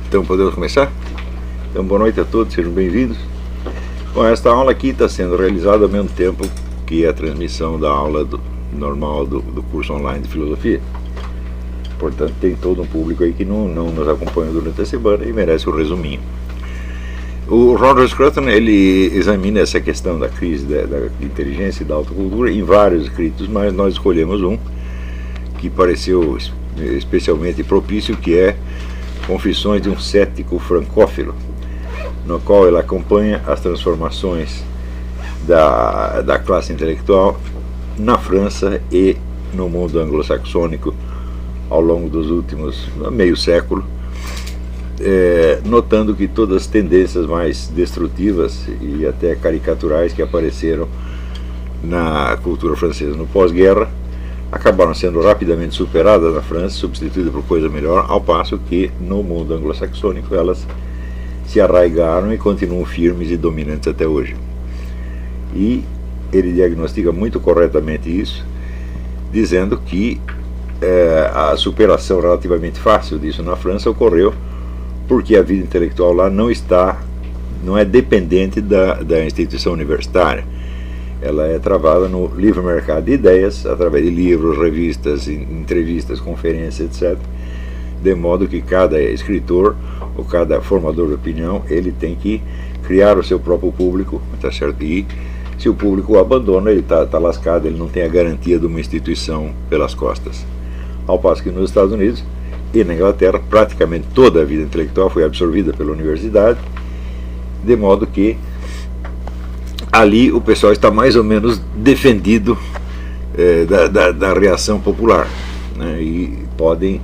Então podemos começar? Então boa noite a todos, sejam bem-vindos. Bom, esta aula aqui está sendo realizada ao mesmo tempo que a transmissão da aula normal do curso online de filosofia. Portanto, tem todo um público aí que não nos acompanha durante a semana e merece um resuminho. O Roger Scruton, ele examina essa questão da crise da inteligência e da autocultura em vários escritos, mas nós escolhemos um que pareceu especialmente propício, que é Confissões de um Cético Francófilo, no qual ele acompanha as transformações da classe intelectual na França e no mundo anglo-saxônico ao longo dos últimos meio século, notando que todas as tendências mais destrutivas e até caricaturais que apareceram na cultura francesa no pós-guerra acabaram sendo rapidamente superadas na França, substituídas por coisa melhor, ao passo que no mundo anglo-saxônico elas se arraigaram e continuam firmes e dominantes até hoje. E ele diagnostica muito corretamente isso, dizendo que a superação relativamente fácil disso na França ocorreu porque a vida intelectual lá não é dependente da instituição universitária. Ela é travada no livre mercado de ideias, através de livros, revistas, entrevistas, conferências, etc. De modo que cada escritor ou cada formador de opinião, ele tem que criar o seu próprio público, tá certo? E se o público o abandona, ele tá lascado, ele não tem a garantia de uma instituição pelas costas. Ao passo que nos Estados Unidos e na Inglaterra, praticamente toda a vida intelectual foi absorvida pela universidade, de modo que ali o pessoal está mais ou menos defendido da reação popular, né? E podem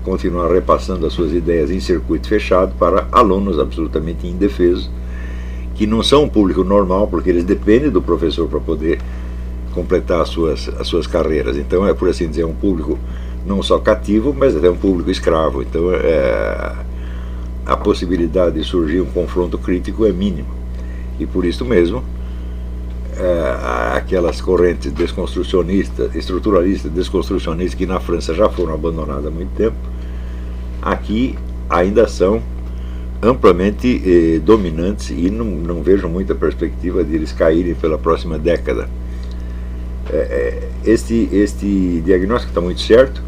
continuar repassando as suas ideias em circuito fechado para alunos absolutamente indefesos, que não são um público normal, porque eles dependem do professor para poder completar as suas carreiras. Então é, por assim dizer, um público não só cativo, mas até um público escravo. Então a possibilidade de surgir um confronto crítico é mínima. E por isso mesmo, aquelas correntes desconstrucionistas, estruturalistas, desconstrucionistas, que na França já foram abandonadas há muito tempo, aqui ainda são amplamente dominantes e não vejo muita perspectiva de eles caírem pela próxima década. Este diagnóstico está muito certo,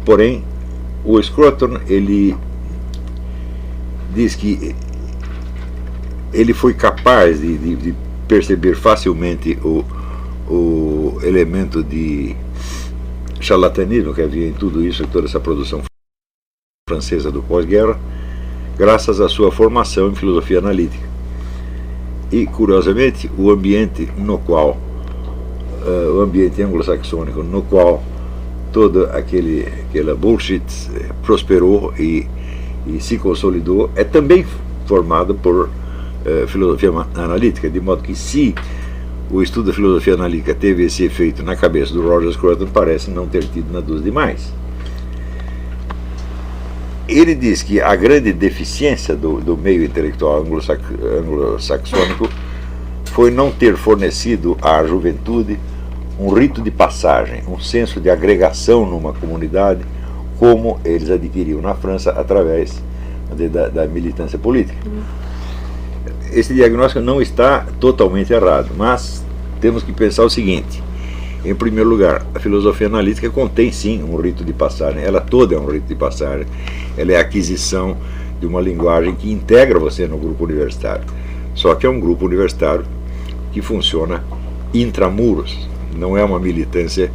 porém o Scruton, ele diz que ele foi capaz de perceber facilmente o elemento de charlatanismo que havia em tudo isso, em toda essa produção francesa do pós-guerra, graças à sua formação em filosofia analítica. E, curiosamente, o ambiente anglo-saxônico, no qual toda aquela bullshit prosperou e se consolidou, é também formado por filosofia analítica, de modo que, se o estudo da filosofia analítica teve esse efeito na cabeça do Roger Scruton, parece não ter tido na dúvida demais. Ele diz que a grande deficiência do meio intelectual anglo-saxônico foi não ter fornecido à juventude um rito de passagem, um senso de agregação numa comunidade, como eles adquiriam na França através da militância política. Esse diagnóstico não está totalmente errado, mas temos que pensar o seguinte: em primeiro lugar, a filosofia analítica contém sim um rito de passagem, ela toda é um rito de passagem, ela é a aquisição de uma linguagem que integra você no grupo universitário, só que é um grupo universitário que funciona intramuros, não é uma militância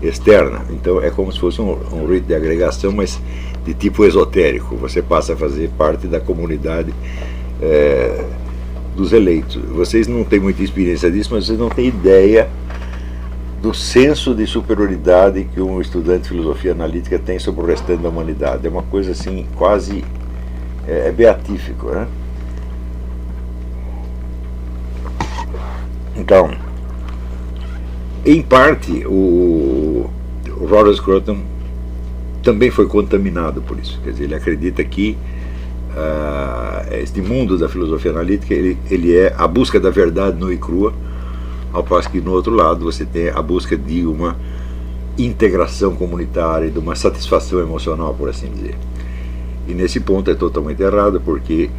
externa, então é como se fosse um rito de agregação, mas de tipo esotérico. Você passa a fazer parte da comunidade dos eleitos. Vocês não têm muita experiência disso, mas vocês não têm ideia do senso de superioridade que um estudante de filosofia analítica tem sobre o restante da humanidade. É uma coisa assim, quase beatífico, né? Então, em parte, o Roger Scruton também foi contaminado por isso. Quer dizer, ele acredita que este mundo da filosofia analítica ele é a busca da verdade nua e crua, ao passo que no outro lado você tem a busca de uma integração comunitária, de uma satisfação emocional, por assim dizer. E nesse ponto é totalmente errado, porque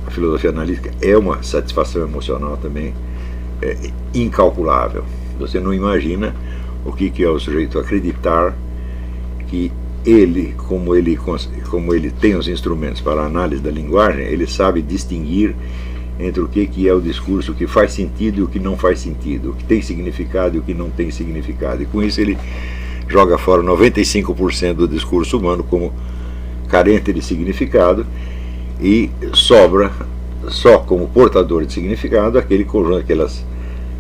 a filosofia analítica é uma satisfação emocional também incalculável. Você não imagina o que é o sujeito acreditar que ele, como ele tem os instrumentos para a análise da linguagem, ele sabe distinguir entre o que é o discurso que faz sentido e o que não faz sentido, o que tem significado e o que não tem significado. E com isso ele joga fora 95% do discurso humano como carente de significado, e sobra só como portador de significado aquele conjunto, aquelas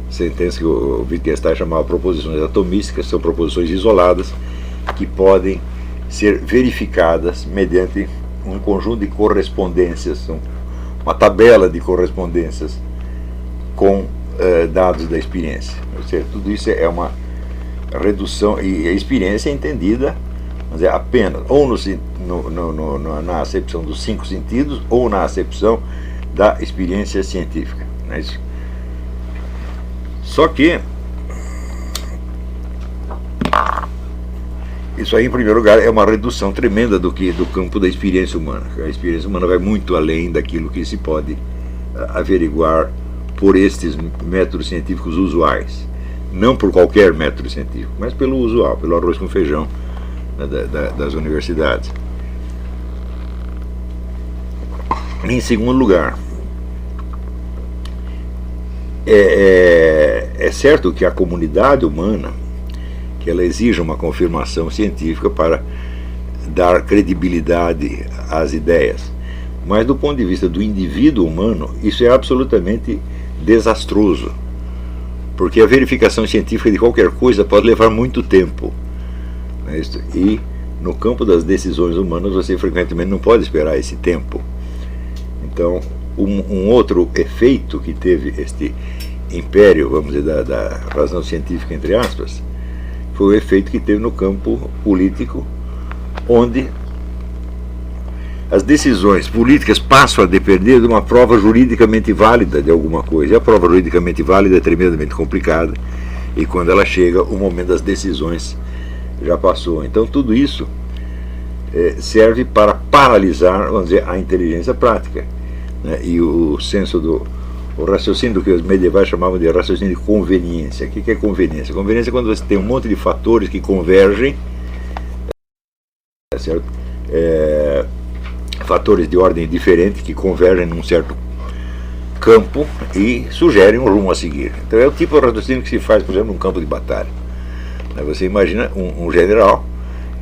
sentenças que o Wittgenstein chamava proposições atomísticas, são proposições isoladas que podem ser verificadas mediante um conjunto de correspondências, uma tabela de correspondências com dados da experiência. Ou seja, tudo isso é uma redução, e a experiência é entendida, vamos dizer, apenas ou na acepção dos 5 sentidos ou na acepção da experiência científica. Não é isso? Só que isso aí, em primeiro lugar, é uma redução tremenda do campo da experiência humana. A experiência humana vai muito além daquilo que se pode averiguar por estes métodos científicos usuais. Não por qualquer método científico, mas pelo usual, pelo arroz com feijão, né, das universidades. Em segundo lugar, é certo que a comunidade humana, que ela exige uma confirmação científica para dar credibilidade às ideias, mas do ponto de vista do indivíduo humano, isso é absolutamente desastroso, porque a verificação científica de qualquer coisa pode levar muito tempo, né? E no campo das decisões humanas você frequentemente não pode esperar esse tempo. Então, um outro efeito que teve este império, vamos dizer, da razão científica, entre aspas, foi o efeito que teve no campo político, onde as decisões políticas passam a depender de uma prova juridicamente válida de alguma coisa. E a prova juridicamente válida é tremendamente complicada, e quando ela chega, o momento das decisões já passou. Então tudo isso serve para paralisar, vamos dizer, a inteligência prática, né? E o raciocínio do que os medievais chamavam de raciocínio de conveniência. O que é conveniência? Conveniência é quando você tem um monte de fatores que convergem, certo? Fatores de ordem diferente que convergem num certo campo e sugerem um rumo a seguir. Então é o tipo de raciocínio que se faz, por exemplo, num campo de batalha. Você imagina um general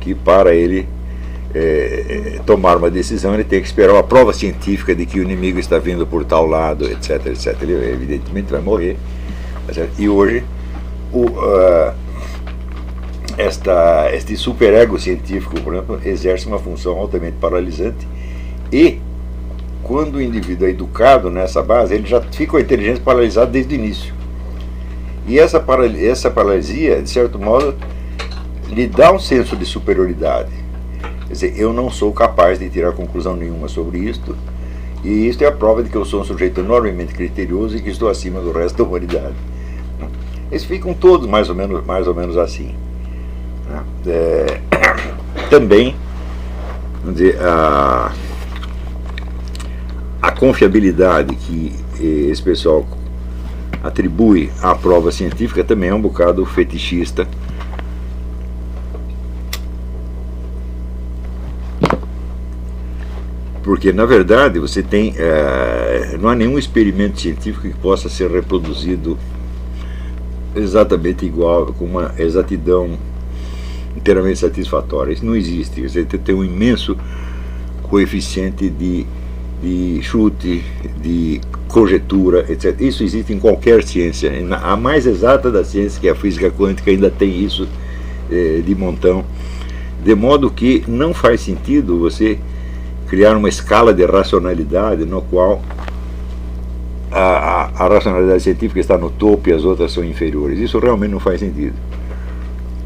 que, para ele tomar uma decisão, ele tem que esperar uma prova científica de que o inimigo está vindo por tal lado, etc, etc. Ele evidentemente vai morrer. E hoje este superego científico, por exemplo, exerce uma função altamente paralisante, e quando o indivíduo é educado nessa base, ele já fica com a inteligência paralisada desde o início. E essa paralisia, de certo modo, lhe dá um senso de superioridade. Quer dizer, eu não sou capaz de tirar conclusão nenhuma sobre isto, e isto é a prova de que eu sou um sujeito enormemente criterioso e que estou acima do resto da humanidade. Eles ficam todos mais ou menos assim. Também, vamos dizer, a confiabilidade que esse pessoal atribui à prova científica também é um bocado fetichista. Porque, na verdade, você tem não há nenhum experimento científico que possa ser reproduzido exatamente igual, com uma exatidão inteiramente satisfatória. Isso não existe. Você tem um imenso coeficiente de chute, de conjetura, etc. Isso existe em qualquer ciência. A mais exata da ciência, que é a física quântica, ainda tem isso de montão. De modo que não faz sentido você criar uma escala de racionalidade no qual a racionalidade científica está no topo e as outras são inferiores. Isso realmente não faz sentido.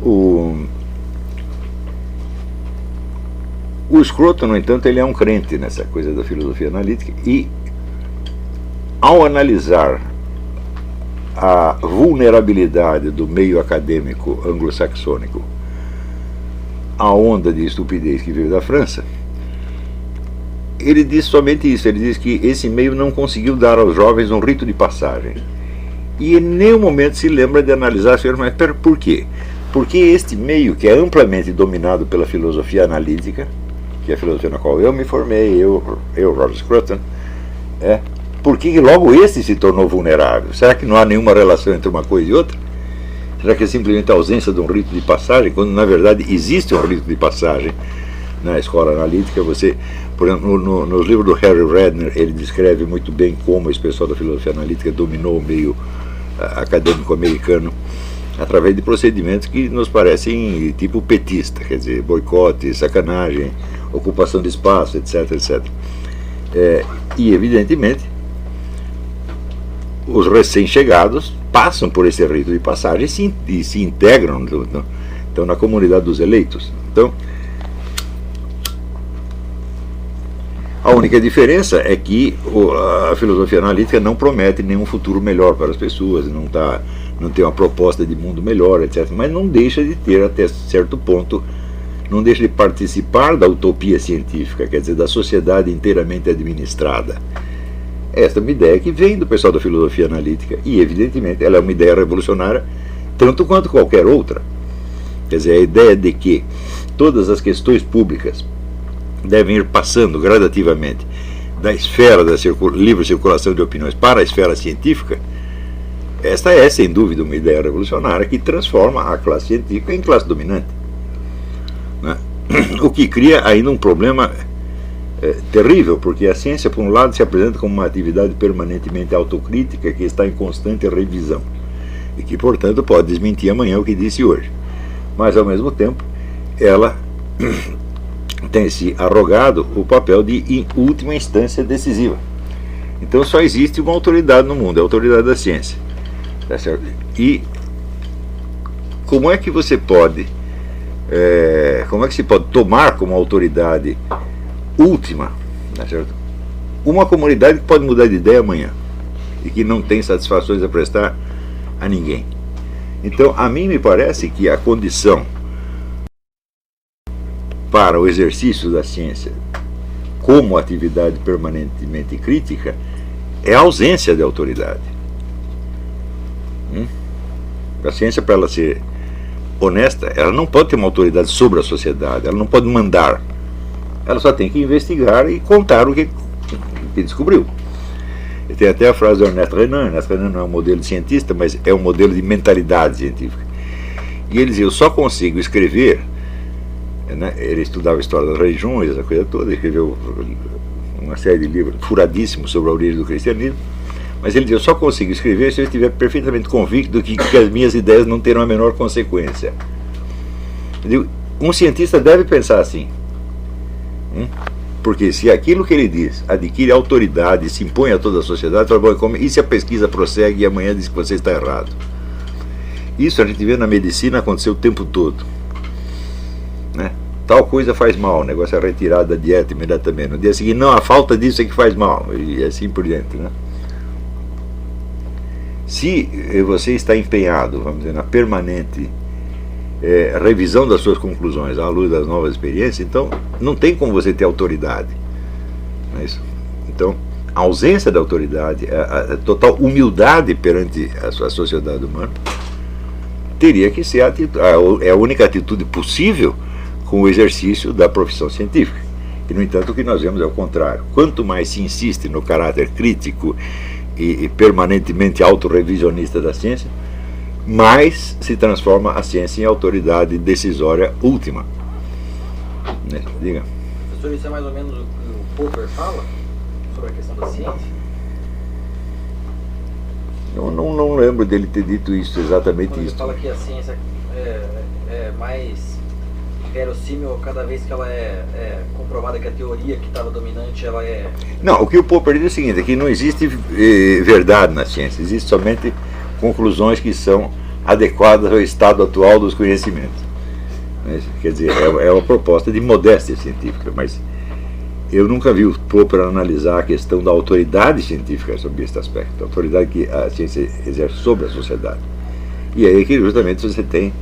O Scruton, no entanto, ele é um crente nessa coisa da filosofia analítica, e ao analisar a vulnerabilidade do meio acadêmico anglo-saxônico a onda de estupidez que veio da França, ele diz somente isso, ele diz que esse meio não conseguiu dar aos jovens um rito de passagem. E em nenhum momento se lembra de analisar, mas por quê? Porque este meio, que é amplamente dominado pela filosofia analítica, que é a filosofia na qual eu me formei, Roger Scruton, por que logo esse se tornou vulnerável? Será que não há nenhuma relação entre uma coisa e outra? Será que é simplesmente a ausência de um rito de passagem, quando na verdade existe um rito de passagem na escola analítica? Você, por exemplo, nos livros do Harry Redner, ele descreve muito bem como esse pessoal da filosofia analítica dominou o meio acadêmico americano através de procedimentos que nos parecem tipo petista, quer dizer, boicote, sacanagem, ocupação de espaço, etc, etc. E evidentemente os recém-chegados passam por esse rito de passagem e se integram então, na comunidade dos eleitos. Então, a única diferença é que a filosofia analítica não promete nenhum futuro melhor para as pessoas, não tem uma proposta de mundo melhor, etc. Mas não deixa de ter, até certo ponto, não deixa de participar da utopia científica, quer dizer, da sociedade inteiramente administrada. Esta é uma ideia que vem do pessoal da filosofia analítica e, evidentemente, ela é uma ideia revolucionária tanto quanto qualquer outra. Quer dizer, a ideia de que todas as questões públicas devem ir passando gradativamente da esfera da livre circulação de opiniões para a esfera científica, esta é, sem dúvida, uma ideia revolucionária que transforma a classe científica em classe dominante, né? O que cria ainda um problema terrível, porque a ciência, por um lado, se apresenta como uma atividade permanentemente autocrítica que está em constante revisão e que, portanto, pode desmentir amanhã o que disse hoje. Mas, ao mesmo tempo, ela tem se arrogado o papel de, em última instância, decisiva. Então só existe uma autoridade no mundo, a autoridade da ciência. Tá certo? E como é que você pode, como é que se pode tomar como autoridade última, tá certo? Uma comunidade que pode mudar de ideia amanhã e que não tem satisfações a prestar a ninguém? Então, a mim me parece que a condição para o exercício da ciência como atividade permanentemente crítica é a ausência de autoridade. A ciência, para ela ser honesta, ela não pode ter uma autoridade sobre a sociedade, ela não pode mandar, ela só tem que investigar e contar o que descobriu. E tem até a frase do Ernest Renan. Ernest Renan não é um modelo de cientista, mas é um modelo de mentalidade científica. E ele dizia: eu só consigo escrever, né? Ele estudava a história das religiões, essa coisa toda, escreveu uma série de livros furadíssimos sobre a origem do cristianismo, mas ele dizia: eu só consigo escrever se eu estiver perfeitamente convicto que as minhas ideias não terão a menor consequência. Eu digo, um cientista deve pensar assim, porque se aquilo que ele diz adquire autoridade, se impõe a toda a sociedade, fala, bom, e se a pesquisa prossegue e amanhã diz que você está errado? Isso a gente vê na medicina acontecer o tempo todo, né? Tal coisa faz mal, o negócio é retirado da dieta imediatamente. No dia seguinte, não, a falta disso é que faz mal, e assim por diante, né? Se você está empenhado, vamos dizer, na permanente revisão das suas conclusões à luz das novas experiências, então não tem como você ter autoridade, não é isso? Então, a ausência da autoridade, a total humildade perante a sociedade humana, teria que ser a única atitude possível com o exercício da profissão científica. E, no entanto, o que nós vemos é o contrário. Quanto mais se insiste no caráter crítico e permanentemente autorrevisionista da ciência, mais se transforma a ciência em autoridade decisória última. Né? Diga. Professor, isso é mais ou menos o que o Popper fala sobre a questão da ciência? Eu não lembro dele ter dito isso, exatamente quando isso. Ele fala que a ciência é mais verossímil cada vez que ela é comprovada, que a teoria que estava dominante, ela é... Não, o que o Popper diz é o seguinte, é que não existe verdade na ciência, existe somente conclusões que são adequadas ao estado atual dos conhecimentos. Quer dizer, é uma proposta de modéstia científica, mas eu nunca vi o Popper analisar a questão da autoridade científica sobre este aspecto, a autoridade que a ciência exerce sobre a sociedade. E aí que justamente você tem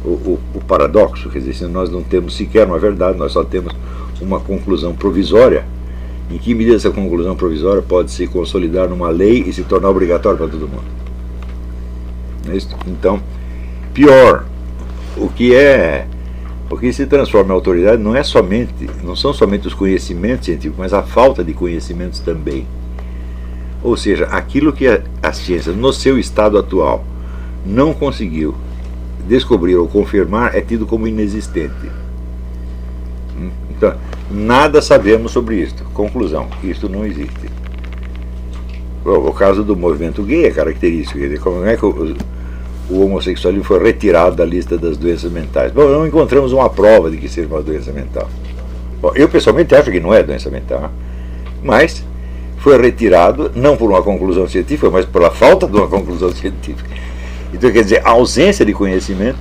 o paradoxo, quer dizer, se nós não temos sequer uma verdade, nós só temos uma conclusão provisória, em que medida essa conclusão provisória pode se consolidar numa lei e se tornar obrigatória para todo mundo? Não é isso? Então, pior, o que se transforma em autoridade não são somente os conhecimentos científicos, mas a falta de conhecimentos também. Ou seja, aquilo que a ciência, no seu estado atual, não conseguiu descobrir ou confirmar, é tido como inexistente. Então, nada sabemos sobre isto. Conclusão, isto não existe. O caso do movimento gay é característico. Como é que o homossexualismo foi retirado da lista das doenças mentais? Bom, não encontramos uma prova de que seja uma doença mental. Bom, eu pessoalmente acho que não é doença mental, mas foi retirado não por uma conclusão científica, mas pela falta de uma conclusão científica. Então, quer dizer, a ausência de conhecimento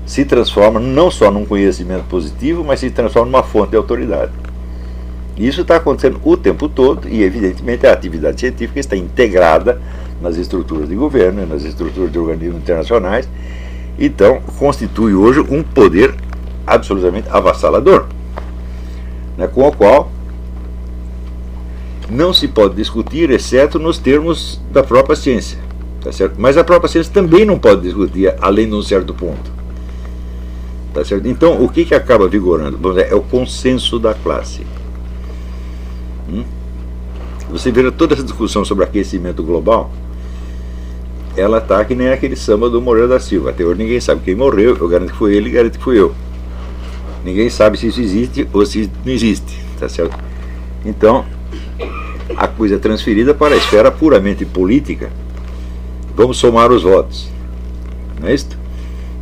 se transforma não só num conhecimento positivo, mas se transforma numa fonte de autoridade. E isso está acontecendo o tempo todo, e evidentemente a atividade científica está integrada nas estruturas de governo, nas estruturas de organismos internacionais, então constitui hoje um poder absolutamente avassalador, né, com o qual não se pode discutir, exceto nos termos da própria ciência, tá certo? Mas a própria ciência também não pode discutir além de um certo ponto, tá certo? Então, o que acaba vigorando? Vamos dizer, é o consenso da classe. Você vê toda essa discussão sobre aquecimento global, ela está que nem aquele samba do Moreira da Silva. Até hoje ninguém sabe quem morreu, eu garanto que foi ele, garanto que fui eu. Ninguém sabe se isso existe ou se não existe, tá certo? Então, a coisa é transferida para a esfera puramente política. Vamos somar os votos, não é isso?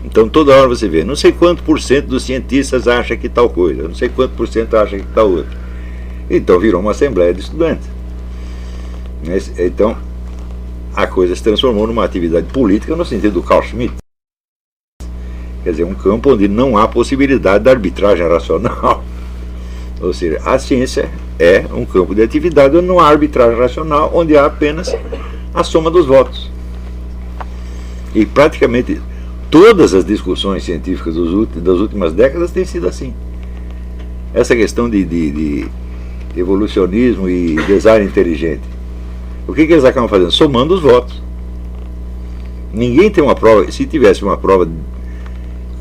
Então toda hora você vê, não sei quanto por cento dos cientistas acha que tal coisa, não sei quanto por cento acha que tal outra. Então virou uma assembleia de estudantes. Então a coisa se transformou numa atividade política no sentido do Carl Schmitt. Quer dizer, um campo onde não há possibilidade de arbitragem racional. Ou seja, a ciência é um campo de atividade onde não há arbitragem racional, onde há apenas a soma dos votos. E praticamente todas as discussões científicas das últimas décadas têm sido assim. Essa questão de evolucionismo e design inteligente, o que eles acabam fazendo? Somando os votos. Ninguém tem uma prova. Se tivesse uma prova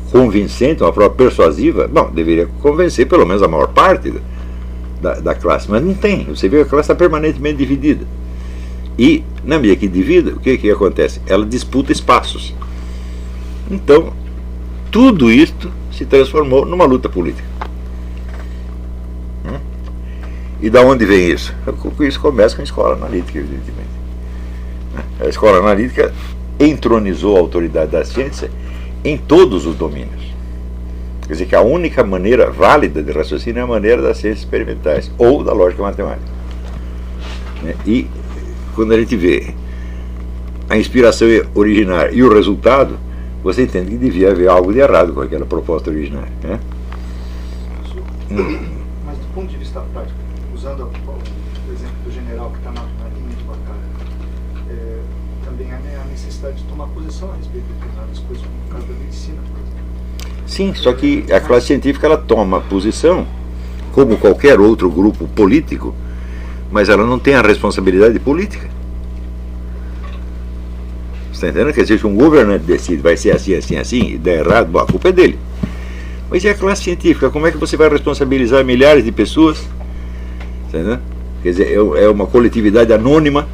convincente, uma prova persuasiva, bom, deveria convencer pelo menos a maior parte da classe, mas não tem. Você vê que a classe está permanentemente dividida. E, na medida que divida, o que acontece? Ela disputa espaços. Então, tudo isto se transformou numa luta política. E da onde vem isso? Isso começa com a escola analítica, evidentemente. A escola analítica entronizou a autoridade da ciência em todos os domínios. Quer dizer que a única maneira válida de raciocínio é a maneira das ciências experimentais ou da lógica matemática. E quando a gente vê a inspiração originária e o resultado, você entende que devia haver algo de errado com aquela proposta originária, né? Mas do ponto de vista prático, usando o exemplo do general que está na linha de batalha, também há a necessidade de tomar posição a respeito de determinadas coisas, como no caso da medicina, por exemplo. Sim, só que a classe científica ela toma posição, como qualquer outro grupo político, mas ela não tem a responsabilidade política. Você está entendendo? Quer dizer, se um governante decide vai ser assim, assim, assim, e der errado, bom, a culpa é dele. Mas e a classe científica? Como é que você vai responsabilizar milhares de pessoas? Está entendendo? Quer dizer, é uma coletividade anônima,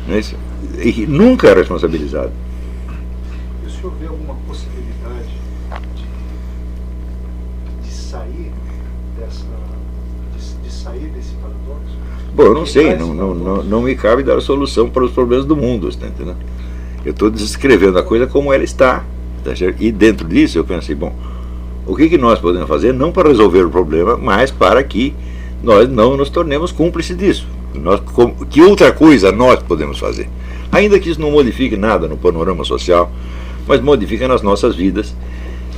não é isso? E nunca é responsabilizado. E o senhor vê alguma possibilidade de sair desse paradoxo? Bom, eu não sei, não me cabe dar a solução para os problemas do mundo, está entendendo? Eu estou descrevendo a coisa como ela está, tá certo? E dentro disso eu pensei, bom, o que nós podemos fazer, não para resolver o problema, mas para que nós não nos tornemos cúmplices disso. Que outra coisa nós podemos fazer? Ainda que isso não modifique nada no panorama social, mas modifica nas nossas vidas,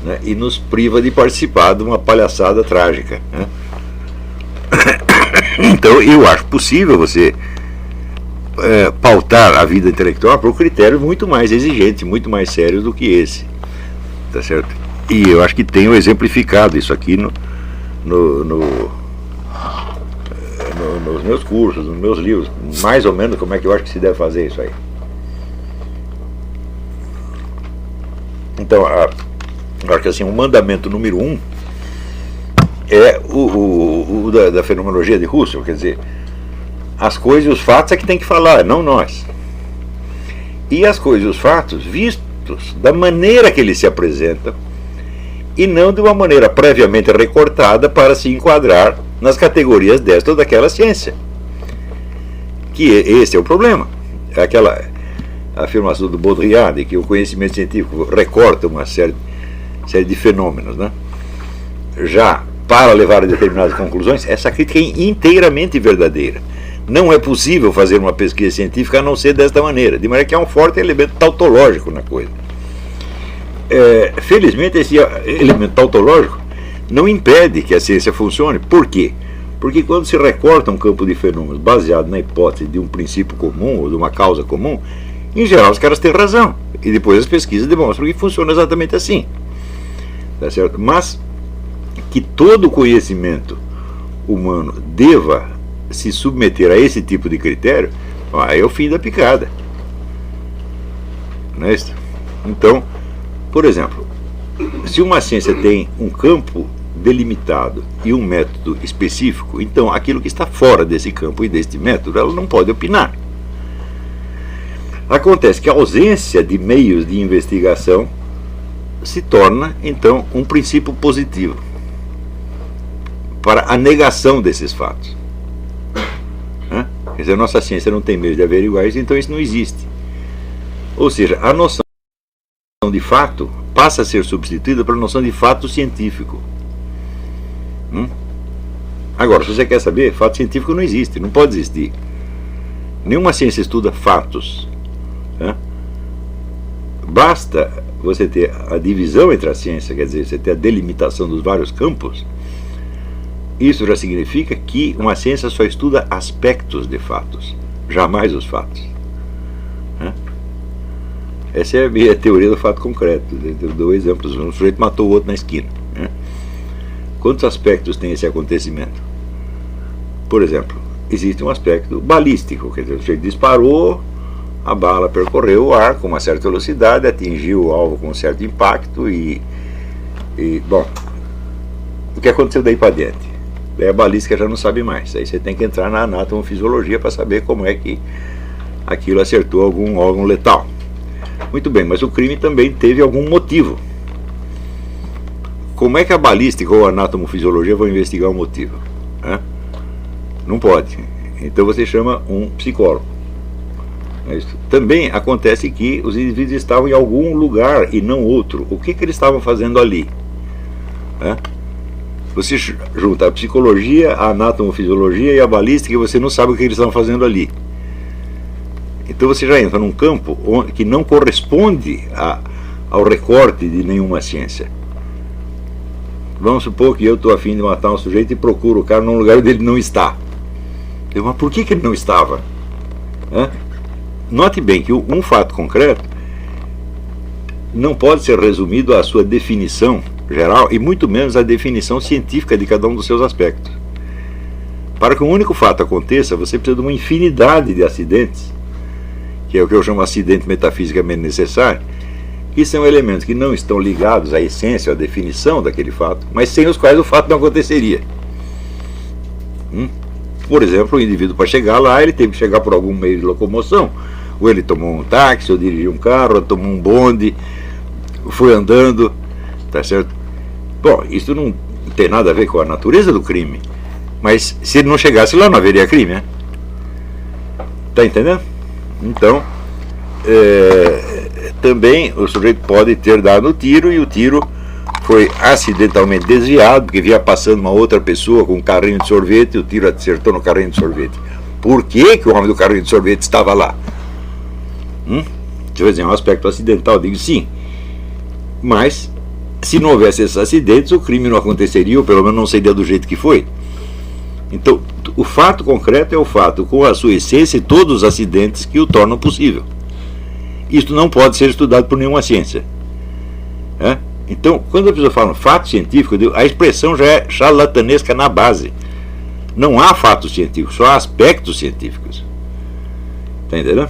né, e nos priva de participar de uma palhaçada trágica, né? Então eu acho possível você pautar a vida intelectual por critérios muito mais exigentes, muito mais sérios do que esse. Tá certo? E eu acho que tenho exemplificado isso aqui nos meus cursos, nos meus livros, mais ou menos como é que eu acho que se deve fazer isso aí. Então, eu acho que assim, o mandamento número 1 é o da fenomenologia de Husserl, quer dizer, as coisas e os fatos é que tem que falar, não nós. E as coisas e os fatos vistos da maneira que eles se apresentam e não de uma maneira previamente recortada para se enquadrar nas categorias desta ou daquela ciência. Que esse é o problema. É aquela afirmação do Baudrillard de que o conhecimento científico recorta uma série de fenômenos, né? Já para levar a determinadas conclusões, essa crítica é inteiramente verdadeira. Não é possível fazer uma pesquisa científica a não ser desta maneira, de maneira que há um forte elemento tautológico na coisa. Felizmente, esse elemento tautológico não impede que a ciência funcione. Por quê? Porque quando se recorta um campo de fenômenos baseado na hipótese de um princípio comum ou de uma causa comum, em geral os caras têm razão. E depois as pesquisas demonstram que funciona exatamente assim. Tá certo? Mas que todo conhecimento humano deva se submeter a esse tipo de critério, aí é o fim da picada. Não é isso? Então, por exemplo, se uma ciência tem um campo delimitado e um método específico, então aquilo que está fora desse campo e deste método, ela não pode opinar. Acontece que a ausência de meios de investigação se torna, então, um princípio positivo para a negação desses fatos. Quer dizer, a nossa ciência não tem meios de averiguar isso, então isso não existe. Ou seja, a noção de fato passa a ser substituída pela noção de fato científico. Agora, se você quer saber, fato científico não existe, não pode existir. Nenhuma ciência estuda fatos. Basta você ter a divisão entre a ciência, quer dizer, você ter a delimitação dos vários campos. Isso já significa que uma ciência só estuda aspectos de fatos, jamais os fatos. Essa é a minha teoria do fato concreto. Eu dou exemplos. Um sujeito matou o outro na esquina. Quantos aspectos tem esse acontecimento? Por exemplo, existe um aspecto balístico, quer dizer, o sujeito disparou, a bala percorreu o ar com uma certa velocidade, atingiu o alvo com um certo impacto e bom, o que aconteceu daí para diante? Daí a balística já não sabe mais. Aí você tem que entrar na anatomofisiologia para saber como é que aquilo acertou algum órgão letal. Muito bem, mas o crime também teve algum motivo. Como é que a balística ou a anatomofisiologia vão investigar o motivo? Não pode. Então você chama um psicólogo. Também acontece que os indivíduos estavam em algum lugar e não outro. O que eles estavam fazendo ali? Você junta a psicologia, a anatomofisiologia e a balística e você não sabe o que eles estavam fazendo ali. Então você já entra num campo que não corresponde ao recorte de nenhuma ciência. Vamos supor que eu estou a fim de matar um sujeito e procuro o cara num lugar onde ele não está. Mas por que ele não estava? Note bem que um fato concreto não pode ser resumido à sua definição geral e muito menos à definição científica de cada um dos seus aspectos. Para que um único fato aconteça, você precisa de uma infinidade de acidentes, que é o que eu chamo de acidente metafisicamente necessário, que são elementos que não estão ligados à essência, à definição daquele fato, mas sem os quais o fato não aconteceria. Por exemplo, o indivíduo, para chegar lá, ele teve que chegar por algum meio de locomoção. Ou ele tomou um táxi, ou dirigiu um carro, ou tomou um bonde, foi andando, tá certo? Bom, isso não tem nada a ver com a natureza do crime, mas se ele não chegasse lá, não haveria crime, né? Tá entendendo? Então, também o sujeito pode ter dado o tiro e o tiro foi acidentalmente desviado, porque vinha passando uma outra pessoa com um carrinho de sorvete e o tiro acertou no carrinho de sorvete. Por que o homem do carrinho de sorvete estava lá? Deixa eu dizer, é um aspecto acidental, eu digo sim. Mas, se não houvesse esses acidentes, o crime não aconteceria, ou pelo menos não seria do jeito que foi. Então, o fato concreto é o fato com a sua essência e todos os acidentes que o tornam possível. Isto não pode ser estudado por nenhuma ciência. Então, quando a pessoa fala fato científico, a expressão já é charlatanesca na base. Não há fatos científicos, só há aspectos científicos. Está entendendo?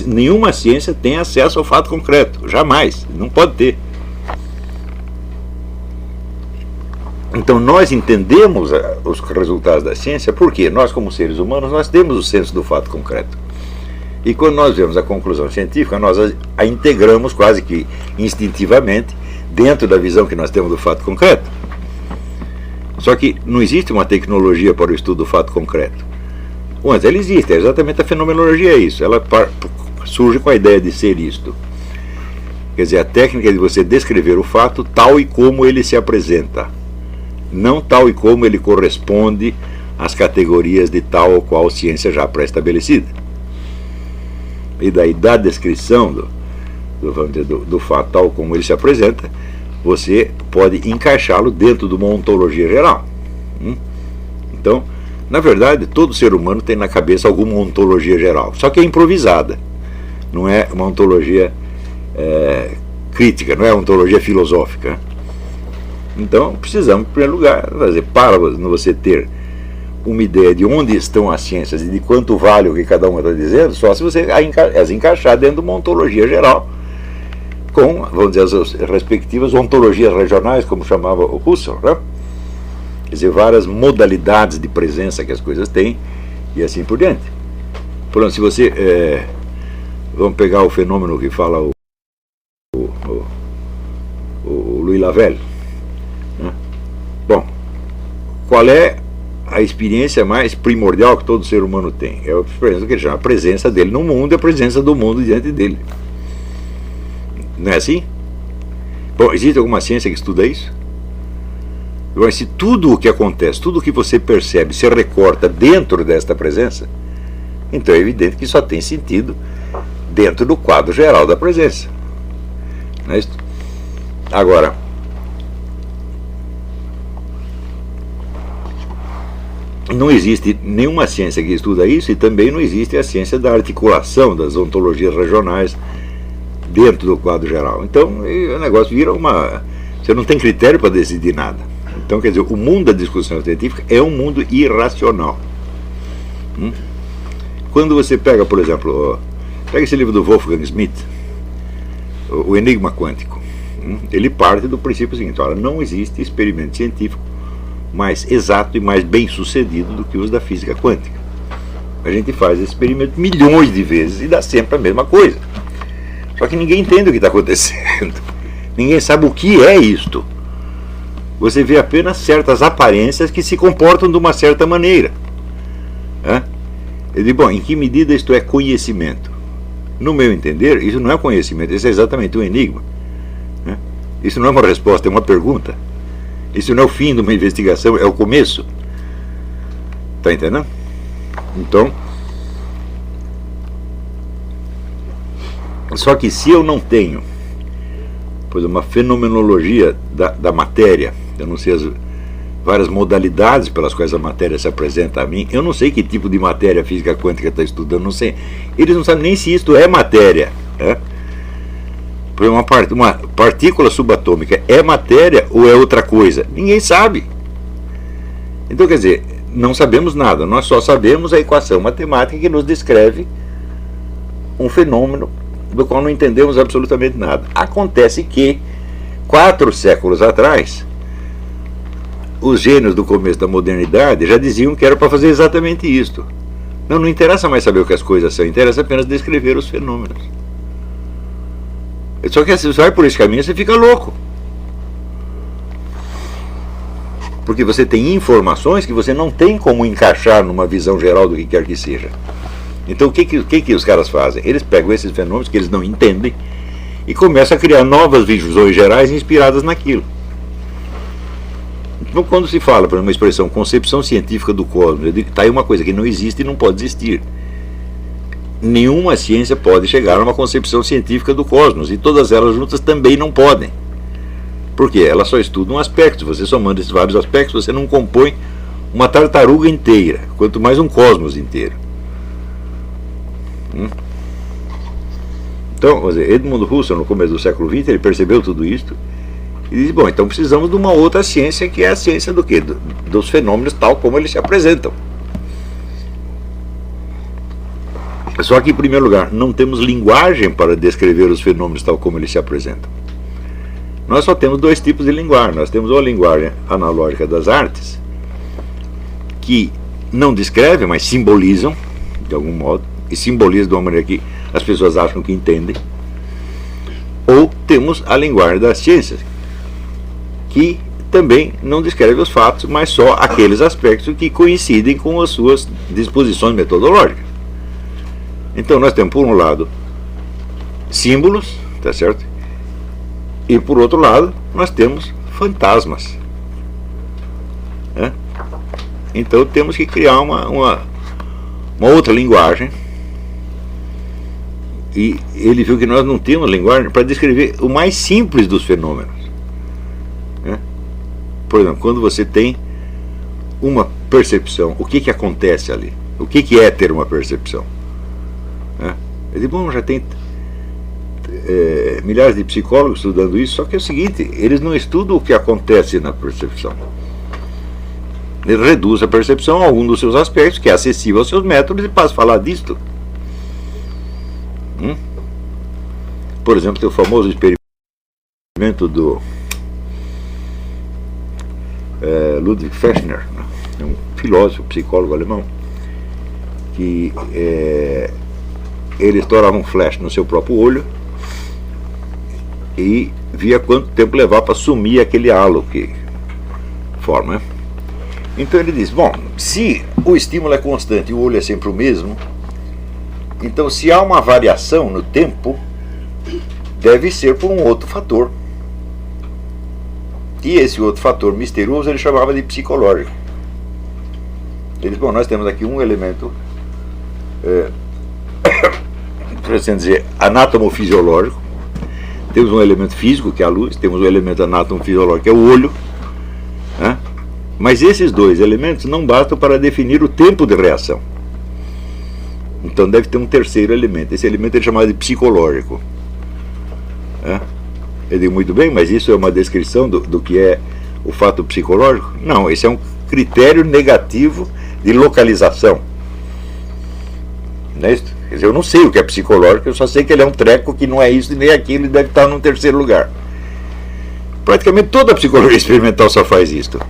Nenhuma ciência tem acesso ao fato concreto, jamais, não pode ter. Então nós entendemos os resultados da ciência porque nós, como seres humanos, nós temos o senso do fato concreto. E quando nós vemos a conclusão científica, nós a integramos quase que instintivamente dentro da visão que nós temos do fato concreto. Só que não existe uma tecnologia para o estudo do fato concreto. Mas ela existe, é exatamente a fenomenologia, é isso. Ela surge com a ideia de ser isto. Quer dizer, a técnica de você descrever o fato tal e como ele se apresenta, não tal e como ele corresponde às categorias de tal ou qual ciência já pré-estabelecida. E daí, da descrição do fato tal como ele se apresenta, você pode encaixá-lo dentro de uma ontologia geral. Então, na verdade, todo ser humano tem na cabeça alguma ontologia geral, só que é improvisada, não é uma ontologia crítica, não é uma ontologia filosófica. Então, precisamos, em primeiro lugar, fazer para você ter uma ideia de onde estão as ciências e de quanto vale o que cada uma está dizendo, só se você as encaixar dentro de uma ontologia geral, com, vamos dizer, as respectivas ontologias regionais, como chamava o Husserl, né? Quer dizer, várias modalidades de presença que as coisas têm, e assim por diante. Portanto, se você... vamos pegar o fenômeno que fala o Louis Lavelle, né? Bom, qual é a experiência mais primordial que todo ser humano tem? É a experiência que ele chama a presença dele no mundo e a presença do mundo diante dele. Não é assim? Bom, existe alguma ciência que estuda isso? Agora, se tudo o que acontece, tudo o que você percebe se recorta dentro desta presença, então é evidente que só tem sentido dentro do quadro geral da presença. Não é isso? Agora, não existe nenhuma ciência que estuda isso e também não existe a ciência da articulação das ontologias regionais dentro do quadro geral. Então o negócio vira uma... Você não tem critério para decidir nada. Então, quer dizer, o mundo da discussão científica é um mundo irracional. Quando você pega, por exemplo, pega esse livro do Wolfgang Schmidt, O Enigma Quântico, ele parte do princípio seguinte: olha, não existe experimento científico mais exato e mais bem sucedido do que os da física quântica. A gente faz esse experimento milhões de vezes e dá sempre a mesma coisa. Só que ninguém entende o que está acontecendo. Ninguém sabe o que é isto. Você vê apenas certas aparências que se comportam de uma certa maneira. Eu digo, bom, em que medida isto é conhecimento? No meu entender, isso não é conhecimento, isso é exatamente um enigma. Isso não é uma resposta, é uma pergunta. Isso não é o fim de uma investigação, é o começo. Está entendendo? Então, só que se eu não tenho, pois, uma fenomenologia da matéria, eu não sei as várias modalidades pelas quais a matéria se apresenta a mim, eu não sei que tipo de matéria a física quântica está estudando, não sei. Eles não sabem nem se isto é matéria. Uma partícula subatômica é matéria ou é outra coisa? Ninguém sabe. Então, quer dizer, não sabemos nada, nós só sabemos a equação matemática que nos descreve um fenômeno do qual não entendemos absolutamente nada. Acontece que 4 séculos atrás, os gênios do começo da modernidade já diziam que era para fazer exatamente isto. Não interessa mais saber o que as coisas são, interessa apenas descrever os fenômenos. Só que se você vai por esse caminho, você fica louco. Porque você tem informações que você não tem como encaixar numa visão geral do que quer que seja. Então o que os caras fazem? Eles pegam esses fenômenos que eles não entendem e começam a criar novas visões gerais inspiradas naquilo. Então, quando se fala, por uma expressão, concepção científica do cosmos, está aí uma coisa que não existe e não pode existir. Nenhuma ciência pode chegar a uma concepção científica do cosmos, e todas elas juntas também não podem. Porque elas só estudam aspectos. Você somando esses vários aspectos, você não compõe uma tartaruga inteira, quanto mais um cosmos inteiro. Então, Edmund Husserl, no começo do século XX, ele percebeu tudo isto E diz, bom, então precisamos de uma outra ciência, que é a ciência do quê? Dos fenômenos tal como eles se apresentam. Só que, em primeiro lugar, não temos linguagem para descrever os fenômenos tal como eles se apresentam. Nós só temos dois tipos de linguagem. Nós temos uma linguagem analógica das artes, que não descreve, mas simbolizam, de algum modo, e simbolizam de uma maneira que as pessoas acham que entendem. Ou temos a linguagem das ciências, que também não descreve os fatos, mas só aqueles aspectos que coincidem com as suas disposições metodológicas. Então nós temos, por um lado, símbolos, tá certo? E por outro lado, nós temos fantasmas, né? Então temos que criar uma outra linguagem. E ele viu que nós não temos linguagem para descrever o mais simples dos fenômenos, né? Por exemplo, quando você tem uma percepção, o que acontece ali? O que é ter uma percepção? Eu digo, bom, já tem milhares de psicólogos estudando isso, só que é o seguinte, eles não estudam o que acontece na percepção. Eles reduzem a percepção a algum dos seus aspectos, que é acessível aos seus métodos, e passam a falar disto. Por exemplo, tem o famoso experimento do Ludwig Fechner, um filósofo, psicólogo alemão, que ele estourava um flash no seu próprio olho e via quanto tempo levava para sumir aquele halo que forma, né? Então ele diz, bom, se o estímulo é constante e o olho é sempre o mesmo, então se há uma variação no tempo, deve ser por um outro fator. E esse outro fator misterioso ele chamava de psicológico. Ele diz, bom, nós temos aqui um elemento por assim dizer, anatomofisiológico. Temos um elemento físico, que é a luz, temos um elemento anatomofisiológico, que é o olho, né? Mas esses dois elementos não bastam para definir o tempo de reação. Então deve ter um terceiro elemento. Esse elemento é chamado de psicológico, né? Eu digo, muito bem, mas isso é uma descrição do que é o fato psicológico? Não, esse é um critério negativo de localização. Não é isso? Quer dizer, eu não sei o que é psicológico, eu só sei que ele é um treco que não é isso e nem aquilo e deve estar num terceiro lugar. Praticamente toda a psicologia experimental só faz isto.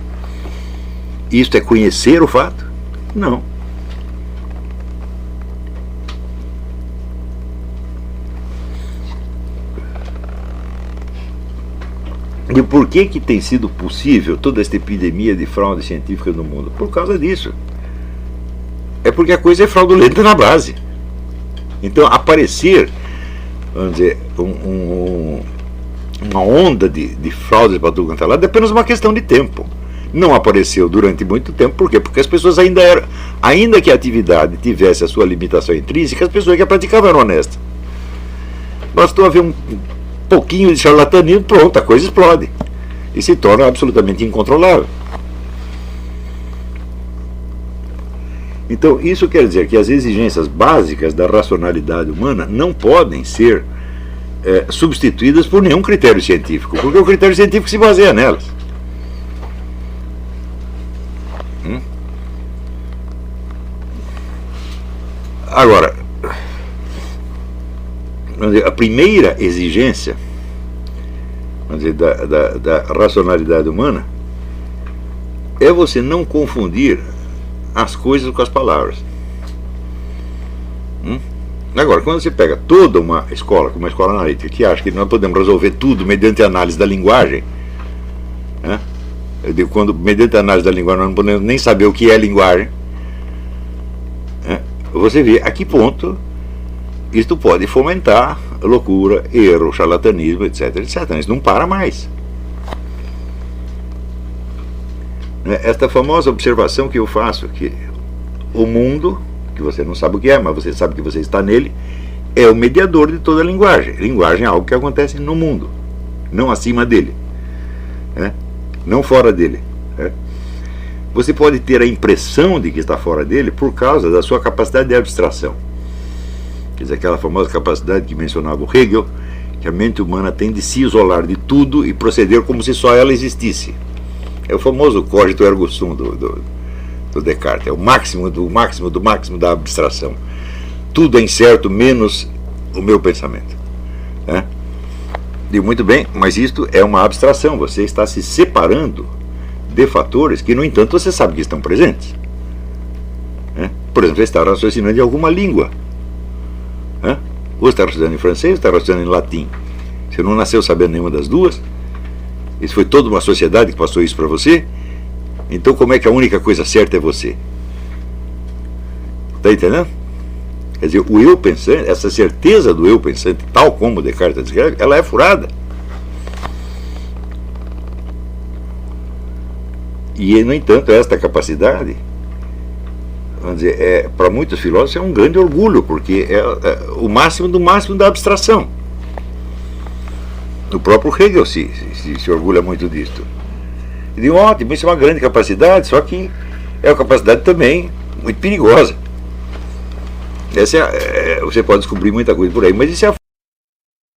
Isto é conhecer o fato? Não. E por que tem sido possível toda esta epidemia de fraude científica no mundo? Por causa disso. É porque a coisa é fraudulenta na base. Então aparecer, vamos dizer, uma onda de fraudes para tudo quanto é lado é apenas uma questão de tempo. Não apareceu durante muito tempo, por quê? Porque as pessoas ainda que a atividade tivesse a sua limitação intrínseca, as pessoas que a praticavam eram honestas. Bastou haver um pouquinho de charlatanismo, pronto, a coisa explode e se torna absolutamente incontrolável. Então isso quer dizer que as exigências básicas da racionalidade humana não podem ser substituídas por nenhum critério científico, porque o critério científico se baseia nelas. Agora, a primeira exigência, vamos dizer, da racionalidade humana é você não confundir as coisas com as palavras. Agora, quando você pega toda uma escola, como a escola analítica, que acha que nós podemos resolver tudo mediante a análise da linguagem, né? Eu digo, quando mediante a análise da linguagem nós não podemos nem saber o que é linguagem, né? Você vê a que ponto isto pode fomentar loucura, erro, charlatanismo, etc, etc. Isso não para mais. Esta famosa observação que eu faço, que o mundo, que você não sabe o que é, mas você sabe que você está nele, é o mediador de toda a linguagem. Linguagem é algo que acontece no mundo, não acima dele, né? Não fora dele, né? Você pode ter a impressão de que está fora dele por causa da sua capacidade de abstração. Quer dizer, aquela famosa capacidade que mencionava o Hegel, que a mente humana tem de se isolar de tudo e proceder como se só ela existisse. É o famoso cogito ergo sum do Descartes. É o máximo do máximo do máximo da abstração. Tudo é incerto, menos o meu pensamento. Né? Digo, muito bem, mas isto é uma abstração. Você está se separando de fatores que, no entanto, você sabe que estão presentes. Né? Por exemplo, você está raciocinando em alguma língua. Né? Ou está raciocinando em francês, ou está raciocinando em latim. Você não nasceu sabendo nenhuma das duas. Isso foi toda uma sociedade que passou isso para você. Então, como é que a única coisa certa é você? Está entendendo? Quer dizer, o eu pensante, essa certeza do eu pensante, tal como Descartes descreve, ela é furada. E, no entanto, esta capacidade, vamos dizer, para muitos filósofos é um grande orgulho, porque é o máximo do máximo da abstração. O próprio Hegel se orgulha muito disto. E diz, ótimo, isso é uma grande capacidade, só que é uma capacidade também muito perigosa. Essa você pode descobrir muita coisa por aí, mas isso é a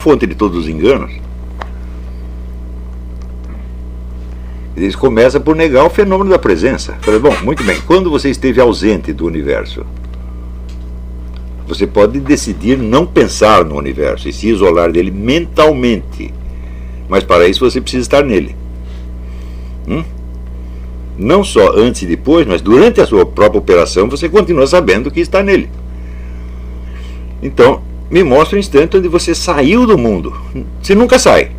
fonte de todos os enganos. Eles começam por negar o fenômeno da presença. Falei, bom, muito bem, quando você esteve ausente do universo, você pode decidir não pensar no universo e se isolar dele mentalmente, mas para isso você precisa estar nele. Não só antes e depois, mas durante a sua própria operação você continua sabendo que está nele. Então, me mostra um instante onde você saiu do mundo. Você nunca sai.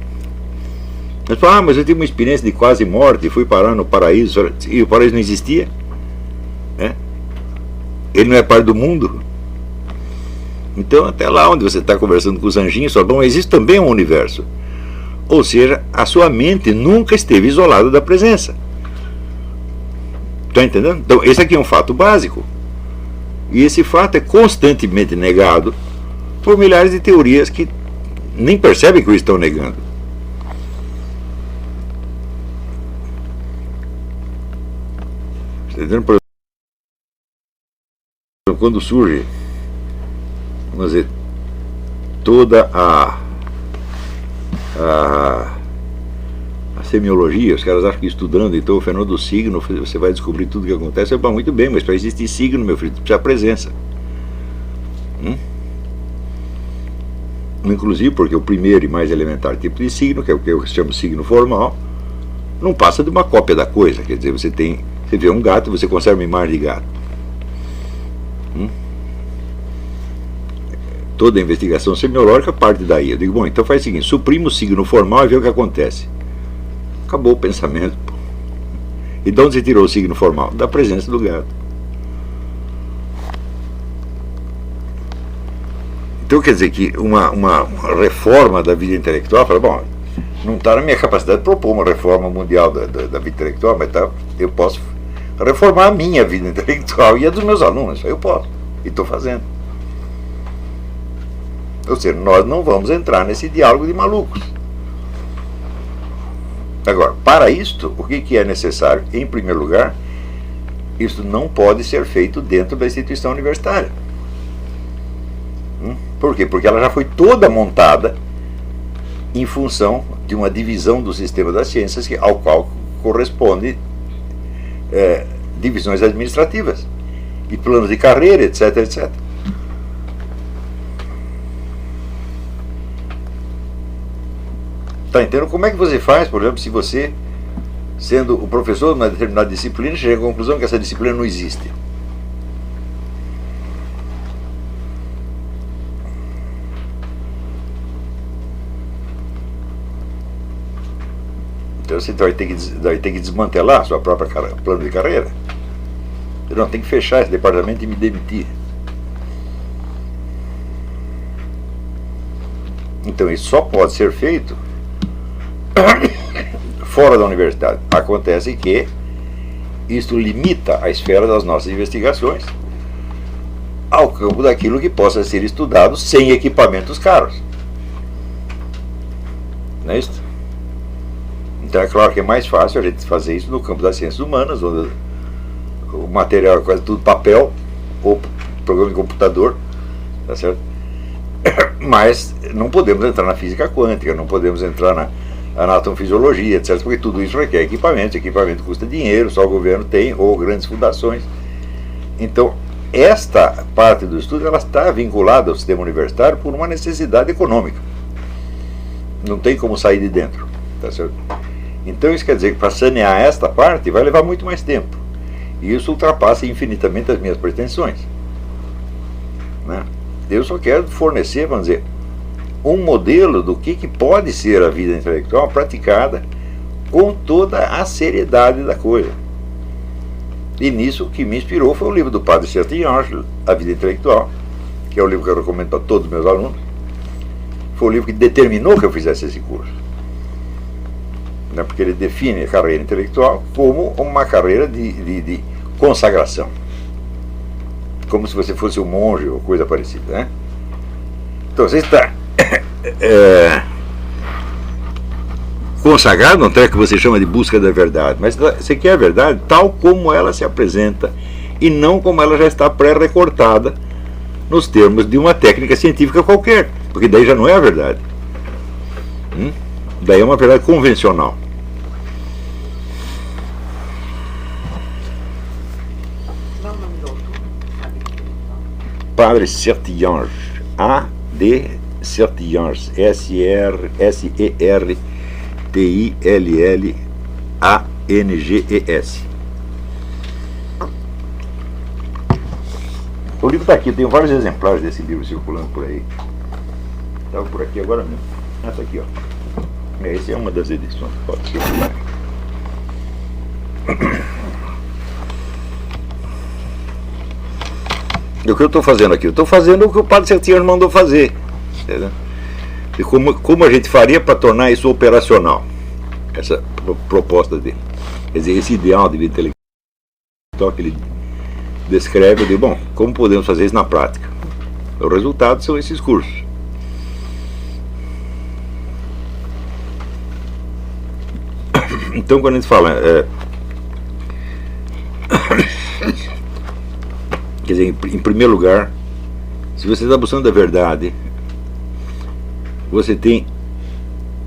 Você fala, mas eu tive uma experiência de quase morte, fui parar no paraíso, e o paraíso não existia. Ele não é parte do mundo. Então, até lá onde você está conversando com os anjinhos, só bom, existe também um universo. Ou seja, a sua mente nunca esteve isolada da presença. Está entendendo? Então, esse aqui é um fato básico. E esse fato é constantemente negado por milhares de teorias que nem percebem que o estão negando. Está entendendo? Por exemplo, quando surge, vamos dizer, toda a semiologia, os caras acham que estudando então o fenômeno do signo você vai descobrir tudo o que acontece. Bom, muito bem, mas para existir signo, meu filho, precisa presença. Inclusive porque o primeiro e mais elementar tipo de signo, que é o que eu chamo signo formal, não passa de uma cópia da coisa. Quer dizer, você vê um gato e você consegue uma imagem de gato. Toda a investigação semiológica parte daí. Eu digo, bom, então faz o seguinte, suprime o signo formal e vê o que acontece. Acabou o pensamento. E de onde você tirou o signo formal? Da presença do gato. Então quer dizer que uma reforma da vida intelectual, fala, bom, não está na minha capacidade de propor uma reforma mundial da vida intelectual, mas eu posso reformar a minha vida intelectual e a dos meus alunos. Eu posso. E estou fazendo. Ou seja, nós não vamos entrar nesse diálogo de malucos. Agora, para isto, o que é necessário? Em primeiro lugar, isso não pode ser feito dentro da instituição universitária. Por quê? Porque ela já foi toda montada em função de uma divisão do sistema das ciências ao qual corresponde divisões administrativas e planos de carreira, etc, etc. Tá entendendo? Como é que você faz, por exemplo, se você, sendo o professor de uma determinada disciplina, chega à conclusão que essa disciplina não existe? Então você vai ter que desmantelar a sua própria plano de carreira. Você não tem que fechar esse departamento e me demitir. Então isso só pode ser feito fora da universidade. Acontece que isto limita a esfera das nossas investigações ao campo daquilo que possa ser estudado sem equipamentos caros. Não é isso? Então é claro que é mais fácil a gente fazer isso no campo das ciências humanas, onde o material é quase tudo papel ou programa de computador, tá certo? Mas não podemos entrar na física quântica, não podemos entrar na anatomofisiologia, etc., porque tudo isso requer equipamento custa dinheiro, só o governo tem, ou grandes fundações. Então, esta parte do estudo ela está vinculada ao sistema universitário por uma necessidade econômica. Não tem como sair de dentro. Tá certo? Então, isso quer dizer que para sanear esta parte vai levar muito mais tempo. E isso ultrapassa infinitamente as minhas pretensões. Né? Eu só quero fornecer, vamos dizer, um modelo do que pode ser a vida intelectual praticada com toda a seriedade da coisa. E nisso o que me inspirou foi o livro do padre Chatillon, A Vida Intelectual, que é o livro que eu recomendo para todos os meus alunos. Foi o livro que determinou que eu fizesse esse curso. Né? Porque ele define a carreira intelectual como uma carreira de consagração. Como se você fosse um monge ou coisa parecida. Né? Então você está consagrado num treco que você chama de busca da verdade, mas você quer a verdade tal como ela se apresenta e não como ela já está pré-recortada nos termos de uma técnica científica qualquer, porque daí já não é a verdade. Daí é uma verdade convencional. Qual é o nome do autor? Sabe o que ele fala? Padre Chatillon, A.D. Chatillon, S-R-T-I-L-L-A-N-G-E-S. O livro está aqui, eu tenho vários exemplares desse livro circulando por aí. Estava por aqui agora mesmo. Está aqui, ó. Essa é uma das edições que pode circular. E o que eu estou fazendo aqui? Eu estou fazendo o que o padre Chatillon mandou fazer. Entendeu? E como a gente faria para tornar isso operacional? Essa proposta dele. Quer dizer, esse ideal de vida intelectual que ele descreve, eu digo, bom, como podemos fazer isso na prática? O resultado são esses cursos. Então, quando a gente fala... quer dizer, em primeiro lugar, se você está buscando a verdade, você tem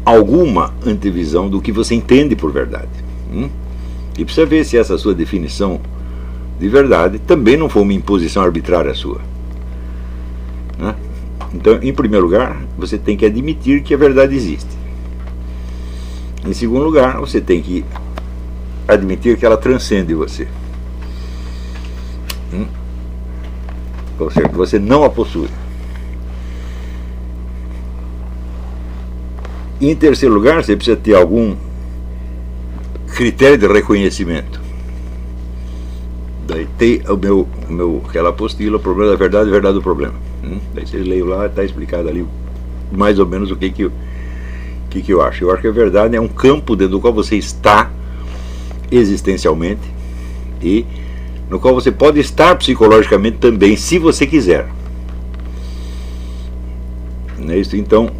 alguma antevisão do que você entende por verdade. E precisa ver se essa sua definição de verdade também não foi uma imposição arbitrária sua. Né? Então, em primeiro lugar, você tem que admitir que a verdade existe. Em segundo lugar, você tem que admitir que ela transcende você. Ou seja, que você não a possui. Em terceiro lugar, você precisa ter algum critério de reconhecimento. Daí tem aquela apostila, o problema da verdade, a verdade do problema. Daí você lê lá, está explicado ali mais ou menos o que eu acho. Eu acho que a verdade é um campo dentro do qual você está existencialmente e no qual você pode estar psicologicamente também, se você quiser. Então,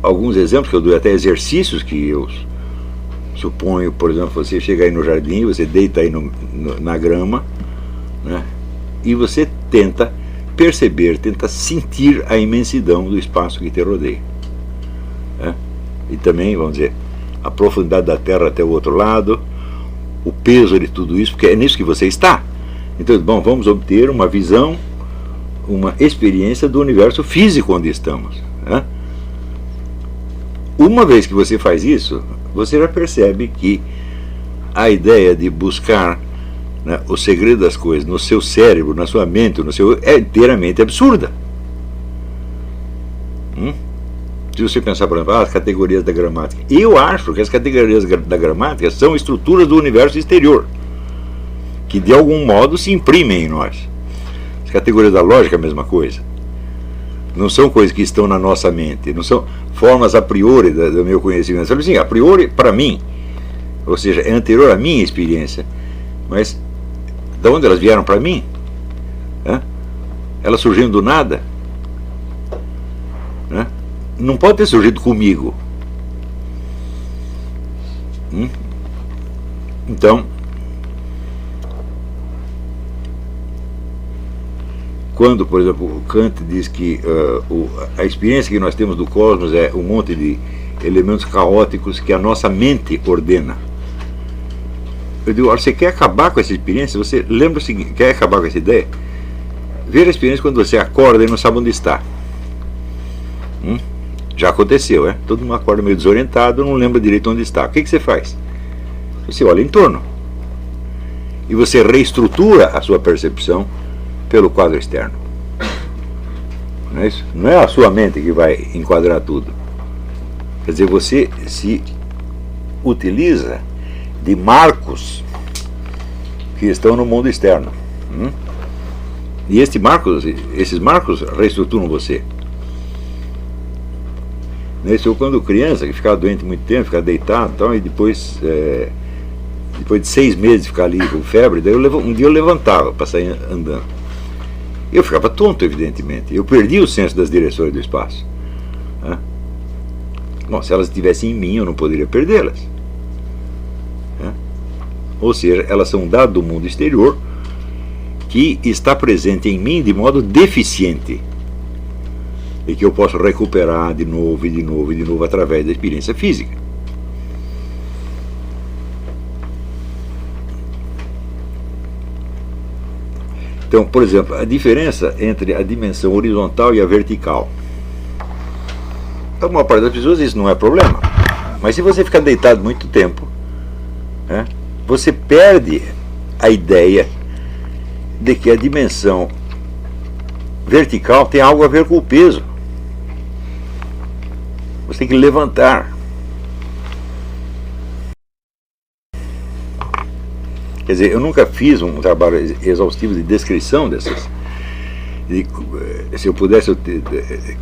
alguns exemplos que eu dou, até exercícios que eu suponho, por exemplo, você chega aí no jardim, você deita aí na grama, né, e você tenta perceber, tenta sentir a imensidão do espaço que te rodeia. Né? E também, vamos dizer, a profundidade da Terra até o outro lado, o peso de tudo isso, porque é nisso que você está. Então, bom, vamos obter uma visão, uma experiência do universo físico onde estamos. Né? Uma vez que você faz isso, você já percebe que a ideia de buscar, né, o segredo das coisas no seu cérebro, na sua mente, é inteiramente absurda. Se você pensar, por exemplo, as categorias da gramática, eu acho que as categorias da gramática são estruturas do universo exterior, que de algum modo se imprimem em nós. As categorias da lógica é a mesma coisa. Não são coisas que estão na nossa mente, não são formas a priori do meu conhecimento. Sabe assim, a priori, para mim, ou seja, é anterior à minha experiência, mas de onde elas vieram para mim? Elas surgiram do nada? Não pode ter surgido comigo. Então, quando, por exemplo, o Kant diz que a experiência que nós temos do cosmos é um monte de elementos caóticos que a nossa mente ordena. Eu digo, olha, você quer acabar com essa experiência? Você lembra o seguinte, quer acabar com essa ideia? Ver a experiência quando você acorda e não sabe onde está. Já aconteceu, é? Todo mundo acorda meio desorientado, não lembra direito onde está. O que você faz? Você olha em torno. E você reestrutura a sua percepção pelo quadro externo. Não é isso? Não é a sua mente que vai enquadrar tudo. Quer dizer, você se utiliza de marcos que estão no mundo externo. E esses marcos reestruturam você. Eu, quando criança, que ficava doente muito tempo, ficava deitado e tal, e depois de 6 meses de ficar ali com febre, daí um dia eu levantava para sair andando. Eu ficava tonto, evidentemente. Eu perdi o senso das direções do espaço. Bom, se elas estivessem em mim, eu não poderia perdê-las. Ou seja, elas são um dado do mundo exterior que está presente em mim de modo deficiente e que eu posso recuperar de novo e de novo e de novo através da experiência física. Então, por exemplo, a diferença entre a dimensão horizontal e a vertical. Para a maior parte das pessoas isso não é problema. Mas se você ficar deitado muito tempo, você perde a ideia de que a dimensão vertical tem algo a ver com o peso. Você tem que levantar. Quer dizer, eu nunca fiz um trabalho exaustivo de descrição dessas. Se eu pudesse, eu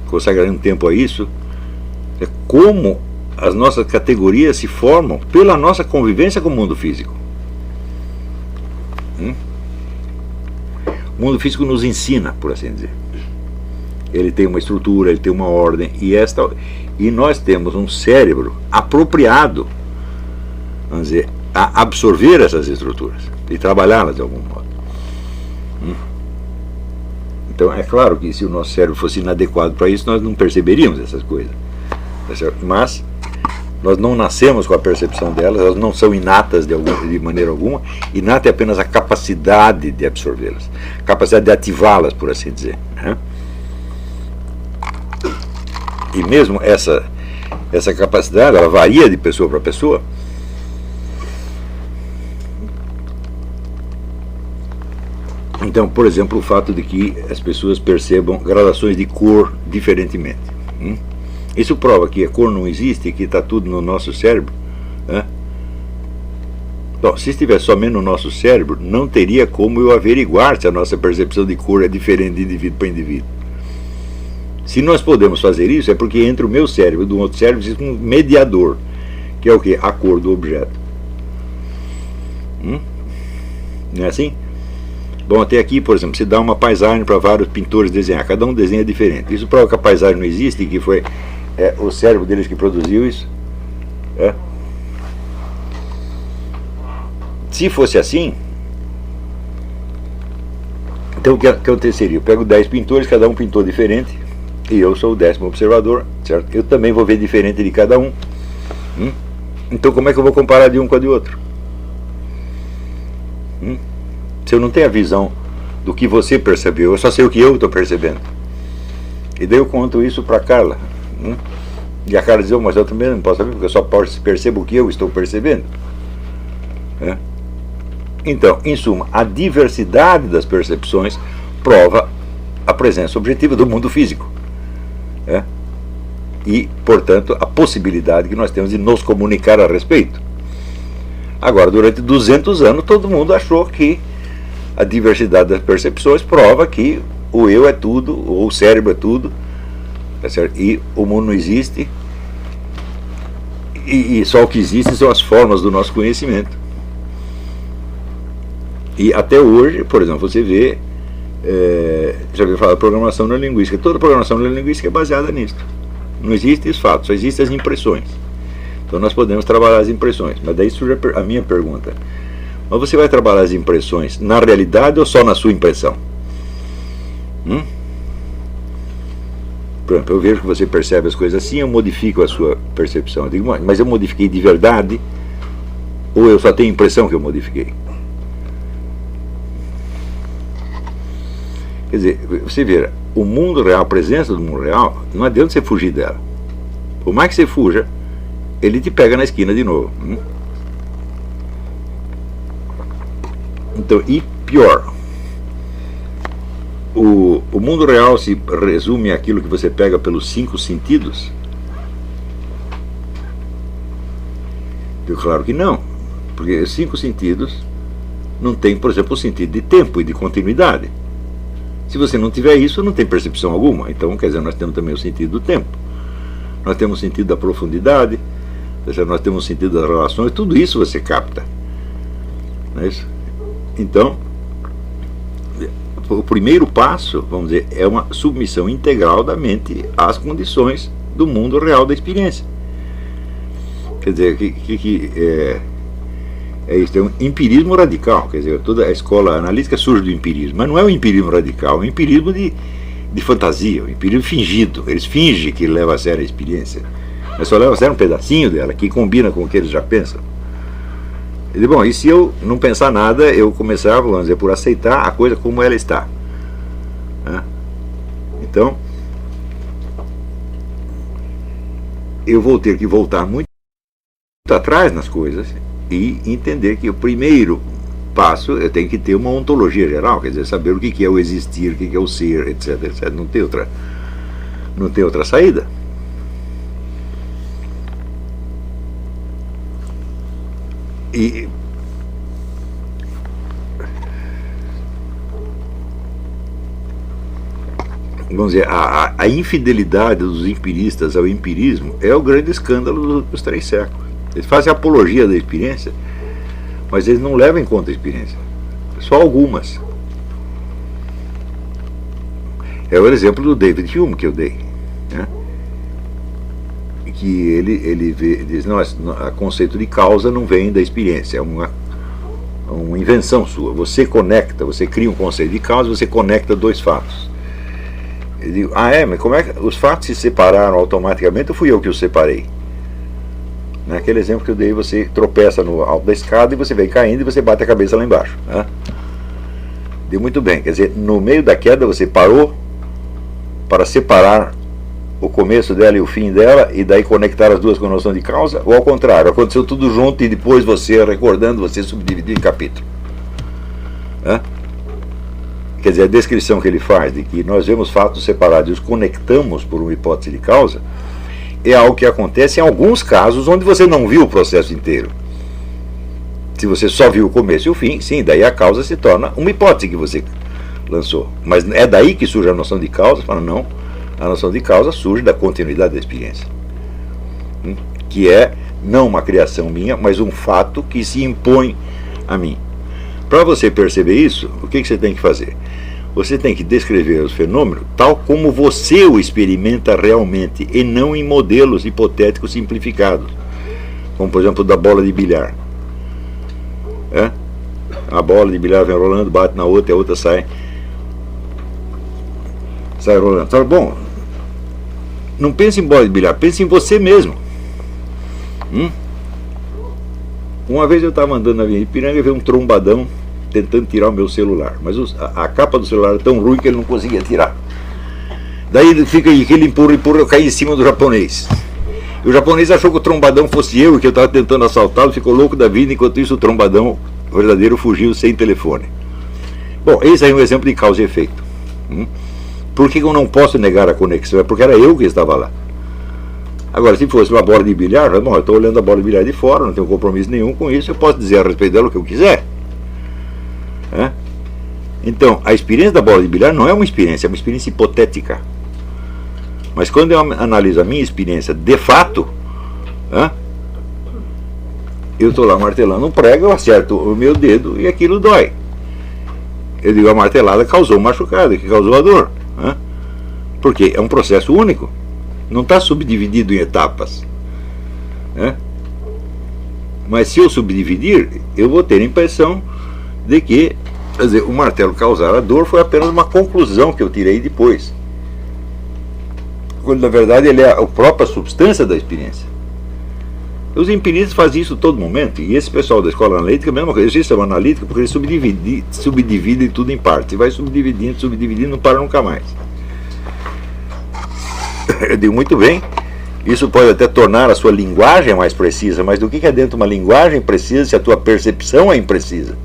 consagraria um tempo a isso. É como as nossas categorias se formam pela nossa convivência com o mundo físico. O mundo físico nos ensina, por assim dizer. Ele tem uma estrutura, ele tem uma ordem, e nós temos um cérebro apropriado, vamos dizer, a absorver essas estruturas e trabalhá-las de algum modo. Então é claro que se o nosso cérebro fosse inadequado para isso, nós não perceberíamos essas coisas. Mas nós não nascemos com a percepção delas, elas não são inatas de maneira alguma. Inata é apenas a capacidade de absorvê-las, a capacidade de ativá-las, por assim dizer. E mesmo essa capacidade, ela varia de pessoa para pessoa. Então, por exemplo, o fato de que as pessoas percebam gradações de cor diferentemente. Isso prova que a cor não existe, que está tudo no nosso cérebro. Então, se estivesse somente no nosso cérebro, não teria como eu averiguar se a nossa percepção de cor é diferente de indivíduo para indivíduo. Se nós podemos fazer isso, é porque entre o meu cérebro e do outro cérebro existe um mediador, que é o quê? A cor do objeto. Não é assim? Bom, até aqui, por exemplo, se dá uma paisagem para vários pintores desenhar, cada um desenha diferente. Isso prova que a paisagem não existe e que foi o cérebro deles que produziu isso. Se fosse assim, então o que aconteceria? Eu pego 10 pintores, cada um pintou diferente, e eu sou o 10º observador, certo? Eu também vou ver diferente de cada um. Então como é que eu vou comparar de um com a de outro? Se eu não tenho a visão do que você percebeu, eu só sei o que eu estou percebendo. E daí eu conto isso para a Carla. E a Carla diz, mas eu também não posso saber, porque eu só percebo o que eu estou percebendo. Então, em suma, a diversidade das percepções prova a presença objetiva do mundo físico. E, portanto, a possibilidade que nós temos de nos comunicar a respeito. Agora, durante 200 anos, todo mundo achou que a diversidade das percepções prova que o eu é tudo, ou o cérebro é tudo, tá certo? E o mundo não existe, e só o que existe são as formas do nosso conhecimento. E até hoje, por exemplo, você vê, já ouviu falar da programação neurolinguística. Toda programação neurolinguística é baseada nisso. Não existem os fatos, só existem as impressões. Então nós podemos trabalhar as impressões. Mas daí surge a minha pergunta. Mas você vai trabalhar as impressões na realidade ou só na sua impressão? Por exemplo, eu vejo que você percebe as coisas assim, eu modifico a sua percepção. Eu digo, mas eu modifiquei de verdade? Ou eu só tenho a impressão que eu modifiquei? Quer dizer, você vê, o mundo real, a presença do mundo real, não adianta você fugir dela. Por mais que você fuja, ele te pega na esquina de novo. Então, e pior, o mundo real se resume àquilo que você pega pelos 5 sentidos? Eu, claro que não, porque os 5 sentidos não tem, por exemplo, o sentido de tempo e de continuidade. Se você não tiver isso, não tem percepção alguma. Então, quer dizer, nós temos também o sentido do tempo, nós temos o sentido da profundidade, nós temos o sentido das relações, tudo isso você capta, não é isso? Então, o primeiro passo, vamos dizer, é uma submissão integral da mente às condições do mundo real da experiência. Quer dizer, é isso, é um empirismo radical. Quer dizer, toda a escola analítica surge do empirismo, mas não é um empirismo radical, é um empirismo de fantasia, um empirismo fingido. Eles fingem que levam a sério a experiência, mas só levam a sério um pedacinho dela, que combina com o que eles já pensam. E, bom, e se eu não pensar nada, eu começava, vamos dizer, por aceitar a coisa como ela está, né? Então, eu vou ter que voltar muito atrás nas coisas e entender que o primeiro passo eu tenho que ter uma ontologia geral, quer dizer, saber o que é o existir, o que é o ser, etc, etc. Não tem outra saída. E vamos dizer, a infidelidade dos empiristas ao empirismo é o grande escândalo dos 3 séculos. Eles fazem apologia da experiência, mas eles não levam em conta a experiência, só algumas. É o exemplo do David Hume que eu dei, né? Que ele diz, não, o conceito de causa não vem da experiência, é uma invenção sua. Você conecta, você cria um conceito de causa, você conecta 2 fatos. Eu digo, mas como é que os fatos se separaram automaticamente ou fui eu que os separei? Naquele exemplo que eu dei, você tropeça no alto da escada e você vem caindo e você bate a cabeça lá embaixo, né? Deu muito bem, quer dizer, no meio da queda você parou para separar o começo dela e o fim dela, e daí conectar as duas com a noção de causa, ou ao contrário, aconteceu tudo junto e depois você, recordando, você subdividiu em capítulo, né? Quer dizer, a descrição que ele faz de que nós vemos fatos separados e os conectamos por uma hipótese de causa é algo que acontece em alguns casos onde você não viu o processo inteiro. Se você só viu o começo e o fim, sim, daí a causa se torna uma hipótese que você lançou. Mas é daí que surge a noção de causa? Fala, não, a noção de causa surge da continuidade da experiência, que é não uma criação minha, mas um fato que se impõe a mim. Para você perceber isso, o que você tem que fazer? Você tem que descrever os fenômenos tal como você o experimenta realmente, e não em modelos hipotéticos simplificados, como por exemplo da bola de bilhar. A bola de bilhar vem rolando, bate na outra e a outra sai rolando. Então, bom, não pense em bola de bilhar, pense em você mesmo. Uma vez eu estava andando na Avenida Ipiranga e vi um trombadão tentando tirar o meu celular, mas a capa do celular é tão ruim que ele não conseguia tirar. Daí fica aí que ele empurra, eu caí em cima do japonês. E o japonês achou que o trombadão fosse eu, que eu estava tentando assaltá-lo, ficou louco da vida. Enquanto isso, o trombadão verdadeiro fugiu sem telefone. Bom, esse aí é um exemplo de causa e efeito. Por que eu não posso negar a conexão? É porque era eu que estava lá. Agora, se fosse uma bola de bilhar, bom, eu estou olhando a bola de bilhar de fora, não tenho compromisso nenhum com isso, eu posso dizer a respeito dela o que eu quiser. Então, a experiência da bola de bilhar não é uma experiência hipotética. Mas quando eu analiso a minha experiência de fato, eu estou lá martelando um prego, eu acerto o meu dedo e aquilo dói. Eu digo, a martelada causou um machucado, que causou a dor. Porque é um processo único, não está subdividido em etapas. Mas se eu subdividir, eu vou ter a impressão de que Quer dizer, o martelo causar a dor foi apenas uma conclusão que eu tirei depois. Quando na verdade ele é a própria substância da experiência. Os empiristas fazem isso todo momento, e esse pessoal da escola analítica, a mesma coisa, eles sistema analítico, porque eles subdividem tudo em partes, e vai subdividindo, não para nunca mais. Eu digo, muito bem, isso pode até tornar a sua linguagem mais precisa, mas do que é dentro de uma linguagem precisa se a tua percepção é imprecisa?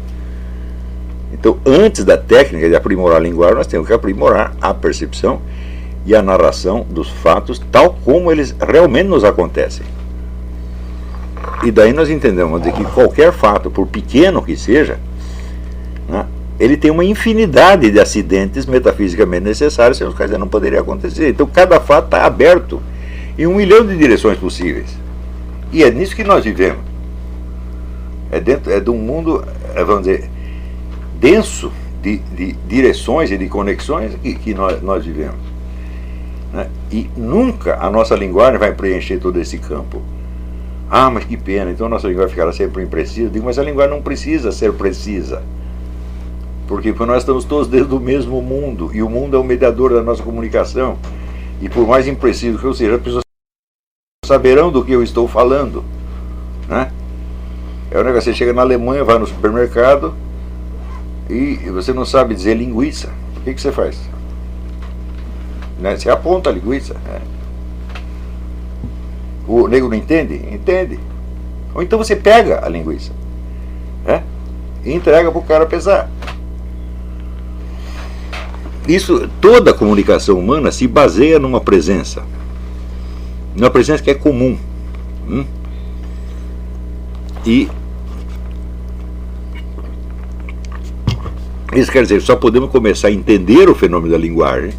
Então, antes da técnica de aprimorar a linguagem, nós temos que aprimorar a percepção e a narração dos fatos tal como eles realmente nos acontecem. E daí nós entendemos que qualquer fato, por pequeno que seja, né, ele tem uma infinidade de acidentes metafisicamente necessários sem os quais não poderia acontecer. Então cada fato está aberto em 1 milhão de direções possíveis. E é nisso que nós vivemos. É de um mundo, vamos dizer, denso de direções e de conexões que nós vivemos. Né? E nunca a nossa linguagem vai preencher todo esse campo. Ah, mas que pena, então a nossa linguagem ficará sempre imprecisa. Eu digo, mas a linguagem não precisa ser precisa. Porque nós estamos todos dentro do mesmo mundo, e o mundo é o mediador da nossa comunicação. E por mais impreciso que eu seja, as pessoas saberão do que eu estou falando. Né? É um negócio, você chega na Alemanha, vai no supermercado, e você não sabe dizer linguiça. O que você faz? Né? Você aponta a linguiça. Né? O nego não entende? Entende. Ou então você pega a linguiça, né? E entrega para o cara pesar. Isso, toda a comunicação humana se baseia numa presença que é comum. E isso quer dizer, só podemos começar a entender o fenômeno da linguagem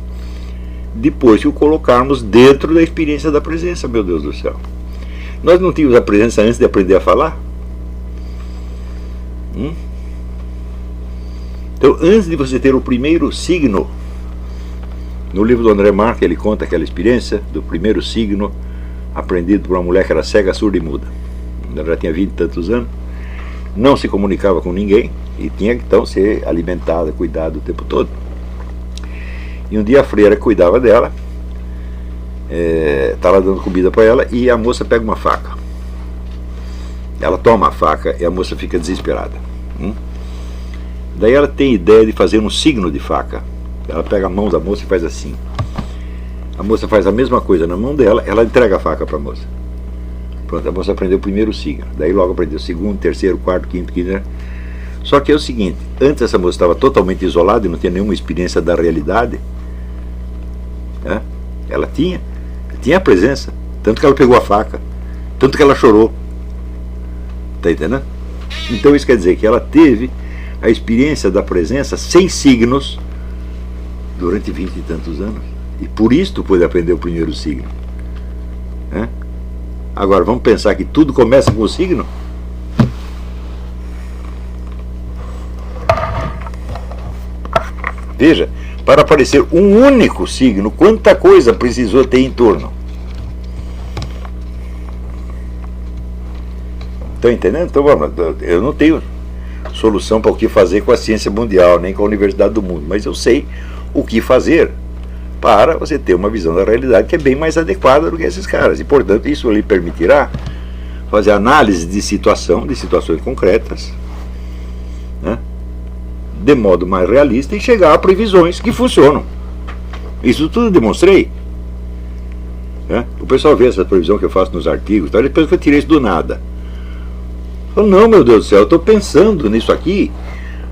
depois que o colocarmos dentro da experiência da presença, meu Deus do céu. Nós não tínhamos a presença antes de aprender a falar? Então, antes de você ter o primeiro signo, no livro do André Marques, ele conta aquela experiência do primeiro signo aprendido por uma mulher que era cega, surda e muda. Ela já tinha 20 e tantos anos, não se comunicava com ninguém e tinha que então ser alimentada, cuidada o tempo todo. E um dia a freira cuidava dela, estava dando comida para ela, e a moça pega uma faca. Ela toma a faca e a moça fica desesperada. Daí ela tem ideia de fazer um signo de faca. Ela pega a mão da moça e faz assim. A moça faz a mesma coisa na mão dela, ela entrega a faca para a moça. Pronto, a moça aprendeu o primeiro signo. Daí logo aprendeu o segundo, terceiro, quarto, quinto, quinto. Só que é o seguinte, antes essa moça estava totalmente isolada e não tinha nenhuma experiência da realidade. Né? Ela tinha a presença, tanto que ela pegou a faca, tanto que ela chorou. Está entendendo? Então isso quer dizer que ela teve a experiência da presença sem signos durante 20 e tantos anos, e por isso pôde aprender o primeiro signo. Né? Agora vamos pensar que tudo começa com o signo? Veja, para aparecer um único signo, quanta coisa precisou ter em torno. Estão entendendo? Então, vamos, eu não tenho solução para o que fazer com a ciência mundial, nem com a universidade do mundo, mas eu sei o que fazer para você ter uma visão da realidade que é bem mais adequada do que esses caras. E, portanto, isso lhe permitirá fazer análise de situações concretas, né, de modo mais realista, e chegar a previsões que funcionam. Isso tudo eu demonstrei. Né? O pessoal vê essa previsão que eu faço nos artigos, tá? Depois que eu tirei isso do nada. Eu falo, não, meu Deus do céu, eu estou pensando nisso aqui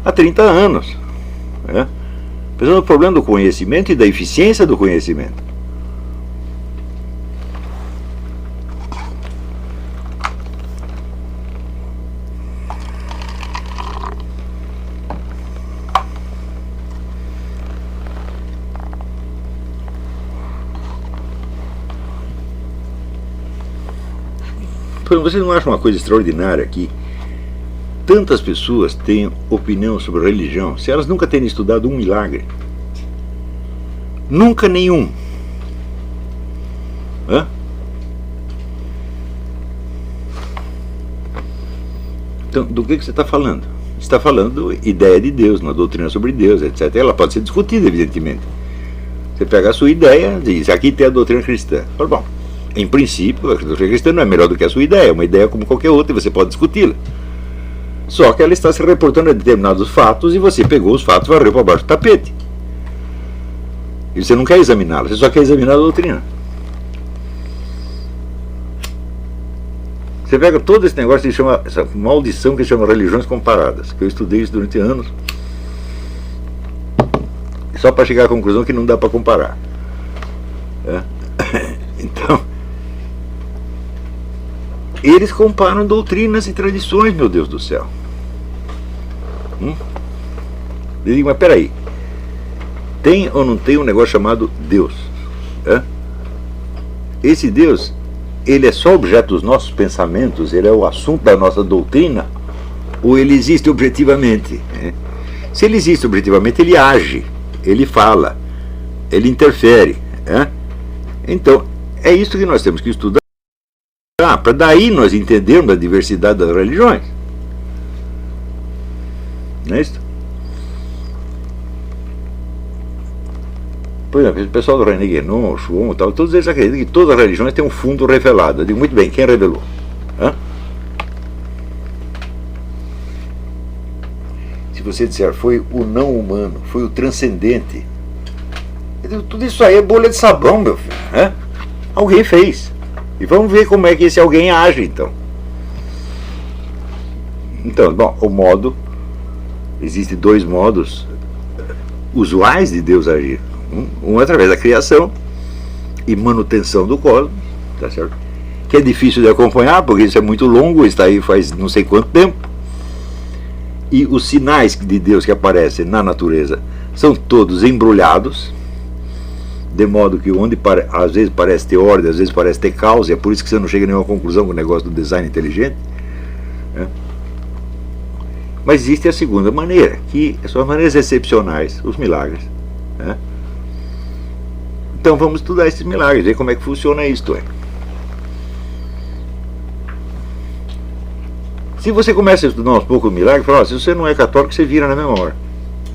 há 30 anos. Né? Pensando no problema do conhecimento e da eficiência do conhecimento. Vocês não acham uma coisa extraordinária que tantas pessoas têm opinião sobre religião, se elas nunca terem estudado um milagre? Nunca nenhum. Então, do que você está falando? está falando ideia de Deus, uma doutrina sobre Deus, etc. Ela pode ser discutida, evidentemente. Você pega a sua ideia, diz, aqui tem a doutrina cristã. Fala, bom, em princípio, a doutrina cristã não é melhor do que a sua ideia, é uma ideia como qualquer outra e você pode discuti-la. Só que ela está se reportando a determinados fatos e você pegou os fatos e varreu para baixo do tapete. E você não quer examiná-la, você só quer examinar a doutrina. Você pega todo esse negócio que chama, essa maldição que chama religiões comparadas, que eu estudei isso durante anos, só para chegar à conclusão que não dá para comparar. Então, eles comparam doutrinas e tradições, meu Deus do céu. Eu digo, mas peraí, tem ou não tem um negócio chamado Deus? Esse Deus, ele é só objeto dos nossos pensamentos, ele é o assunto da nossa doutrina, ou ele existe objetivamente? Se ele existe objetivamente, ele age, ele fala, ele interfere. Então, é isso que nós temos que estudar, para daí nós entendermos a diversidade das religiões. Não é isso? Por exemplo, o pessoal do René Guénon, o Chuon e tal, todos eles acreditam que todas as religiões têm um fundo revelado. Eu digo, muito bem, quem revelou? Se você disser, foi o não humano, foi o transcendente, eu digo, tudo isso aí é bolha de sabão, meu filho. Alguém fez. E vamos ver como é que esse alguém age, então. Então, bom, o modo, existem dois modos usuais de Deus agir. Um através da criação e manutenção do cosmos, tá certo? Que é difícil de acompanhar, porque isso é muito longo, está aí faz não sei quanto tempo. E os sinais de Deus que aparecem na natureza são todos embrulhados, de modo que onde às vezes parece ter ordem, às vezes parece ter causa, e é por isso que você não chega a nenhuma conclusão com o negócio do design inteligente. Mas existe a segunda maneira, que são as maneiras excepcionais, os milagres. Então vamos estudar esses milagres, ver como é que funciona isto. Se você começa a estudar uns poucos milagres, fala, se você não é católico, você vira na mesma hora.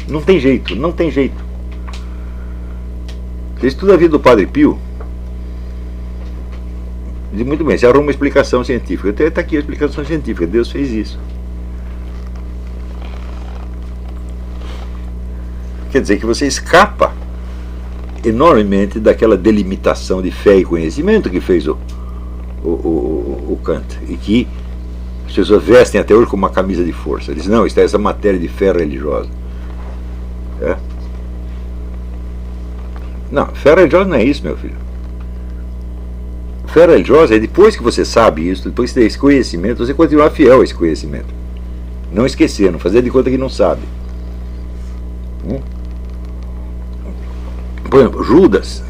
Não tem jeito, não tem jeito. Você estuda a vida do Padre Pio, diz, muito bem, você arruma uma explicação científica. Até está aqui a explicação científica, Deus fez isso. Quer dizer que você escapa enormemente daquela delimitação de fé e conhecimento que fez o Kant, e que as pessoas vestem até hoje como uma camisa de força. Diz, não, está essa matéria de fé religiosa. Não, fé religiosa não é isso, meu filho. Fé religiosa é depois que você sabe isso, depois que você tem esse conhecimento, você continuar fiel a esse conhecimento. Não esquecer, não fazer de conta que não sabe. Por exemplo, Judas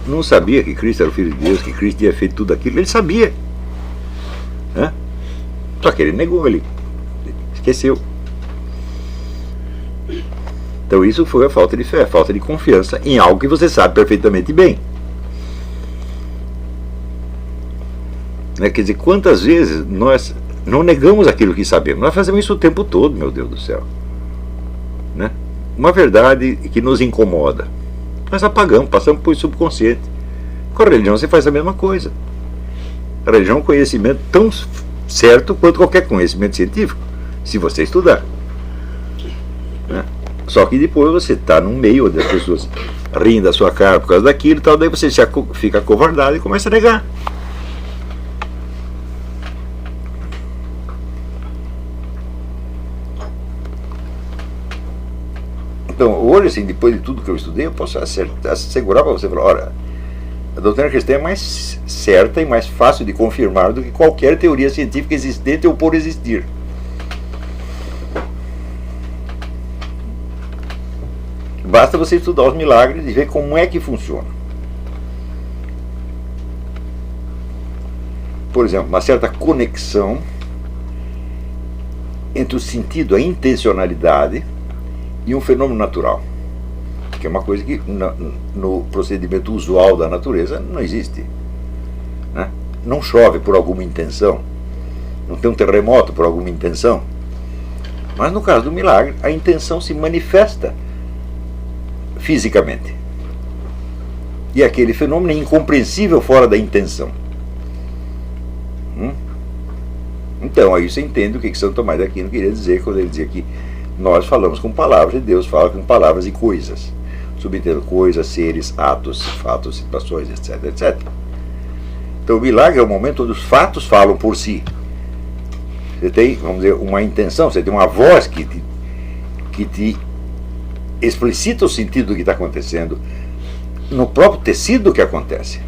não sabia que Cristo era o Filho de Deus, que Cristo tinha feito tudo aquilo. Ele sabia. Só que ele negou, ele esqueceu. Então isso foi a falta de fé, a falta de confiança em algo que você sabe perfeitamente bem. Quer dizer, quantas vezes nós não negamos aquilo que sabemos? Nós fazemos isso o tempo todo, meu Deus do céu. Uma verdade que nos incomoda, nós apagamos, passamos por subconsciente. Com a religião você faz a mesma coisa. A religião é um conhecimento tão certo quanto qualquer conhecimento científico, se você estudar. Só que depois você está no meio onde as pessoas riem da sua cara por causa daquilo e tal, daí você já fica acovardado e começa a negar. Então, hoje, assim, depois de tudo que eu estudei, eu posso assegurar para você, falar, olha, a doutrina cristã é mais certa e mais fácil de confirmar do que qualquer teoria científica existente ou por existir. Basta você estudar os milagres e ver como é que funciona. Por exemplo, uma certa conexão entre o sentido, a intencionalidade e um fenômeno natural, que é uma coisa que no procedimento usual da natureza não existe. Não chove por alguma intenção, não tem um terremoto por alguma intenção. Mas no caso do milagre, a intenção se manifesta fisicamente. E aquele fenômeno é incompreensível fora da intenção. Então, aí você entende o que São Tomás de Aquino queria dizer quando ele dizia que nós falamos com palavras e Deus fala com palavras e coisas. Subentendo coisas, seres, atos, fatos, situações, etc, etc. Então o milagre é o momento onde os fatos falam por si. Você tem, vamos dizer, uma intenção, você tem uma voz que te explicita o sentido do que está acontecendo no próprio tecido que acontece.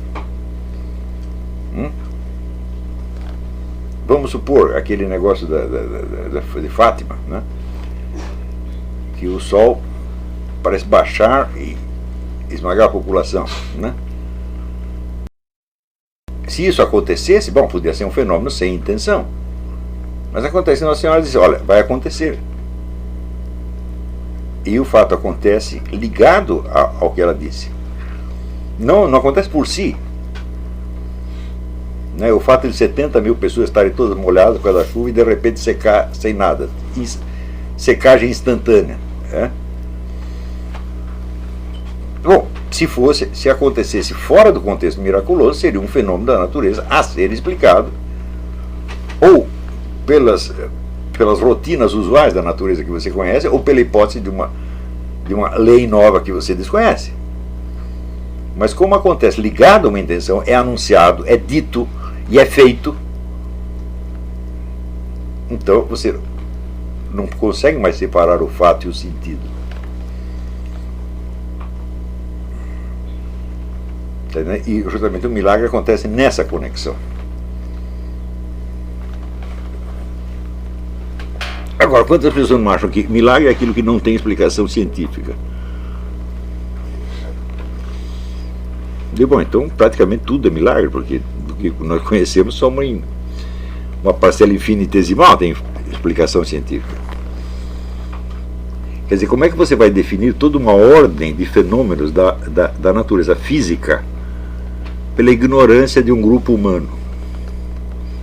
Vamos supor aquele negócio de Fátima, né? Que o sol parece baixar e esmagar a população, né? Se isso acontecesse, bom, podia ser um fenômeno sem intenção. Mas acontece, Nossa Senhora diz, olha, vai acontecer. E o fato acontece ligado ao que ela disse. Não acontece por si. Né? O fato de 70 mil pessoas estarem todas molhadas por causa da chuva e de repente secar sem nada. Secagem instantânea. Né? Bom, se acontecesse fora do contexto miraculoso, seria um fenômeno da natureza a ser explicado, ou pelas rotinas usuais da natureza que você conhece, ou pela hipótese de uma lei nova que você desconhece. Mas como acontece ligado a uma intenção, é anunciado, é dito e é feito, então você não consegue mais separar o fato e o sentido. E justamente o milagre acontece nessa conexão. Agora, quantas pessoas não acham que milagre é aquilo que não tem explicação científica? E, bom, então praticamente tudo é milagre, porque do que nós conhecemos só uma parcela infinitesimal tem explicação científica. Quer dizer, como é que você vai definir toda uma ordem de fenômenos da natureza física pela ignorância de um grupo humano?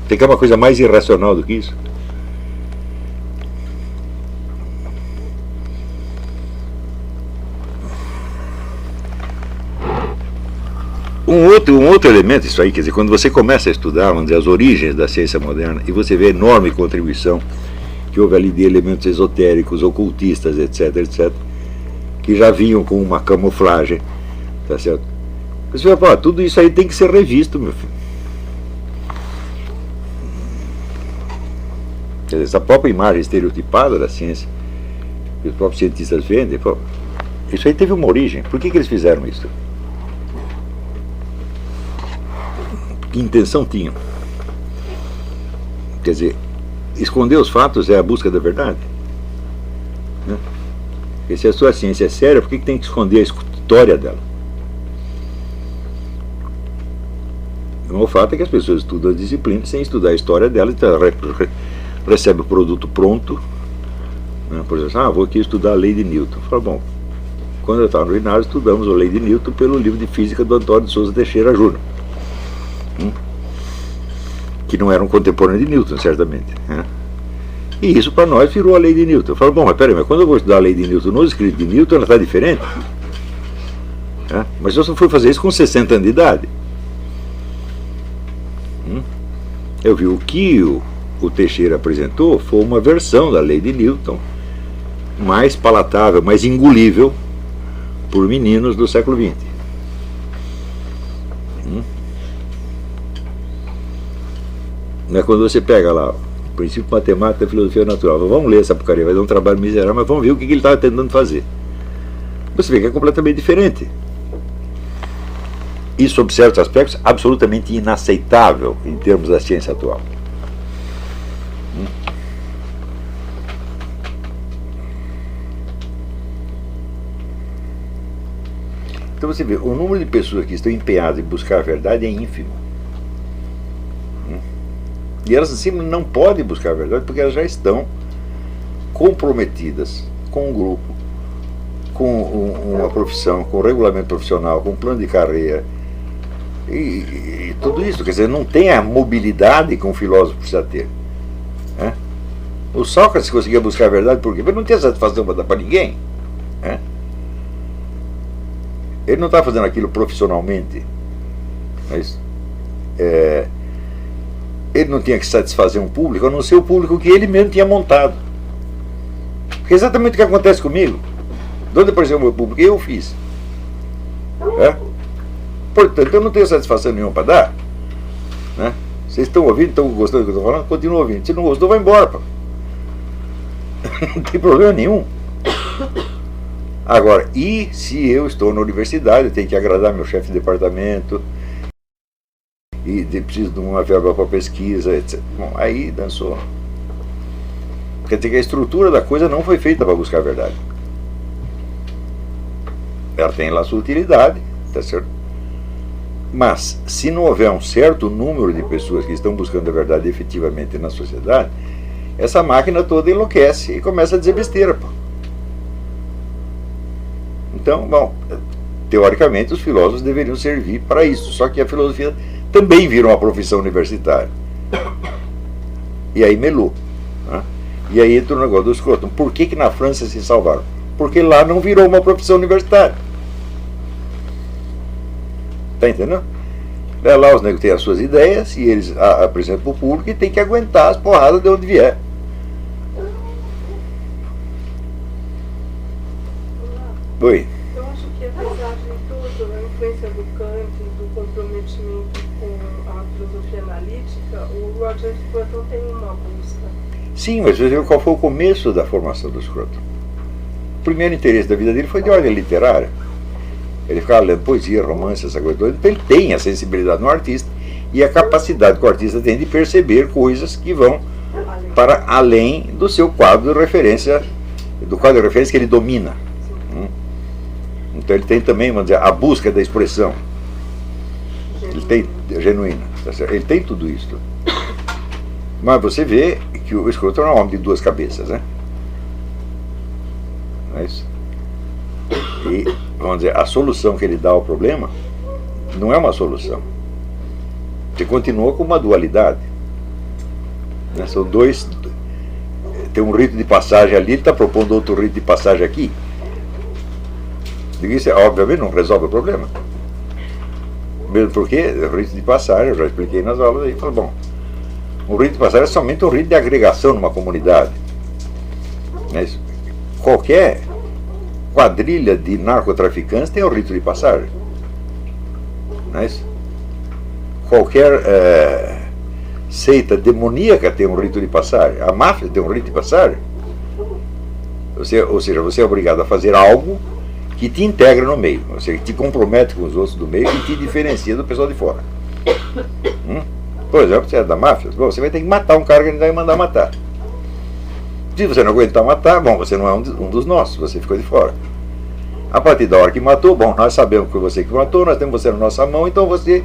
Tem que haver uma coisa mais irracional do que isso? Um outro elemento, isso aí, quer dizer, quando você começa a estudar, vamos dizer, as origens da ciência moderna, e você vê a enorme contribuição que houve ali de elementos esotéricos, ocultistas, etc, etc, que já vinham com uma camuflagem, tá certo? Você vai falar, tudo isso aí tem que ser revisto, meu filho. Quer dizer, essa própria imagem estereotipada da ciência, que os próprios cientistas vendem, pô, isso aí teve uma origem. Por que eles fizeram isso? Que intenção tinham? Quer dizer, esconder os fatos é a busca da verdade, né? E se a sua ciência é séria, por que tem que esconder a história dela? O fato é que as pessoas estudam a disciplina sem estudar a história dela, então ela recebe o produto pronto, né? Por exemplo, vou aqui estudar a lei de Newton. Fala, bom, quando eu estava no ginásio, estudamos a lei de Newton pelo livro de física do Antônio de Souza Teixeira Júnior, que não era um contemporâneo de Newton, certamente, né? E isso para nós virou a lei de Newton. Eu falo, bom, mas peraí, mas quando eu vou estudar a lei de Newton nos escritos de Newton, ela está diferente, né? Mas eu só fui fazer isso com 60 anos de idade. Eu vi o que o Teixeira apresentou foi uma versão da lei de Newton mais palatável, mais engolível por meninos do século XX. Não é quando você pega lá o princípio matemático da filosofia natural, vamos ler essa porcaria, vai dar um trabalho miserável, mas vamos ver o que ele estava tentando fazer. Você vê que é completamente diferente. E, sob certos aspectos, absolutamente inaceitável em termos da ciência atual. Então você vê, o número de pessoas que estão empenhadas em buscar a verdade é ínfimo. E elas simplesmente não podem buscar a verdade porque elas já estão comprometidas com um grupo, com uma profissão, com um regulamento profissional, com um plano de carreira e tudo isso. Quer dizer, não tem a mobilidade que um filósofo precisa ter, né? O Sócrates conseguia buscar a verdade por quê? Porque ele não tinha satisfação para dar para ninguém. Né? Ele não estava fazendo aquilo profissionalmente. Mas, ele não tinha que satisfazer um público, a não ser o público que ele mesmo tinha montado. Porque é exatamente o que acontece comigo. De onde apareceu o meu público? Eu fiz. Portanto, eu não tenho satisfação nenhuma para dar. Né? Vocês estão ouvindo, estão gostando do que eu estou falando? Continua ouvindo. Se não gostou, vai embora. Pô. Não tem problema nenhum. Agora, e se eu estou na universidade, eu tenho que agradar meu chefe de departamento, e preciso de uma verba para pesquisa, etc. Bom, aí dançou. Quer dizer que a estrutura da coisa não foi feita para buscar a verdade. Ela tem lá sua utilidade, tá certo? Mas, se não houver um certo número de pessoas que estão buscando a verdade efetivamente na sociedade, essa máquina toda enlouquece e começa a dizer besteira. Pô. Então, bom, teoricamente os filósofos deveriam servir para isso, só que a filosofia também virou uma profissão universitária. E aí melou. Né? E aí entra o negócio do escroto. Por que na França se salvaram? Porque lá não virou uma profissão universitária. Tá entendendo? Lá os negros têm as suas ideias e eles apresentam para o público e tem que aguentar as porradas de onde vier. Oi. Eu acho que apesar de tudo, a influência do Kant e do comprometimento com a filosofia analítica, o Roger Scruton tem uma busca. Sim, mas você viu qual foi o começo da formação do Scruton? O primeiro interesse da vida dele foi de ordem literária. Ele ficava lendo poesia, romance, essa coisa toda. Então ele tem a sensibilidade no artista e a capacidade que o artista tem de perceber coisas que vão para além do seu quadro de referência, do quadro de referência que ele domina. Então ele tem também, vamos dizer, a busca da expressão. Ele tem genuína, tá certo? Ele tem tudo isso. Mas você vê que o Scruton é um homem de duas cabeças, né? Não é isso? E, vamos dizer, a solução que ele dá ao problema não é uma solução. Ele continua com uma dualidade. Né? São dois. Tem um rito de passagem ali, ele está propondo outro rito de passagem aqui. Isso, obviamente, não resolve o problema. Mesmo porque o rito de passagem, eu já expliquei nas aulas aí, falo, bom, o rito de passagem é somente um rito de agregação numa comunidade. Mas qualquer quadrilha de narcotraficantes tem um rito de passagem. Não é isso? Qualquer seita demoníaca tem um rito de passagem. A máfia tem um rito de passagem. Ou seja, você é obrigado a fazer algo que te integra no meio, ou seja, que te compromete com os outros do meio e te diferencia do pessoal de fora. Por exemplo, você é da máfia, bom, você vai ter que matar um cara que ele vai mandar matar. Se você não aguentar matar, bom, você não é um dos nossos, você ficou de fora. A partir da hora que matou, bom, nós sabemos que foi você que matou, nós temos você na nossa mão, então você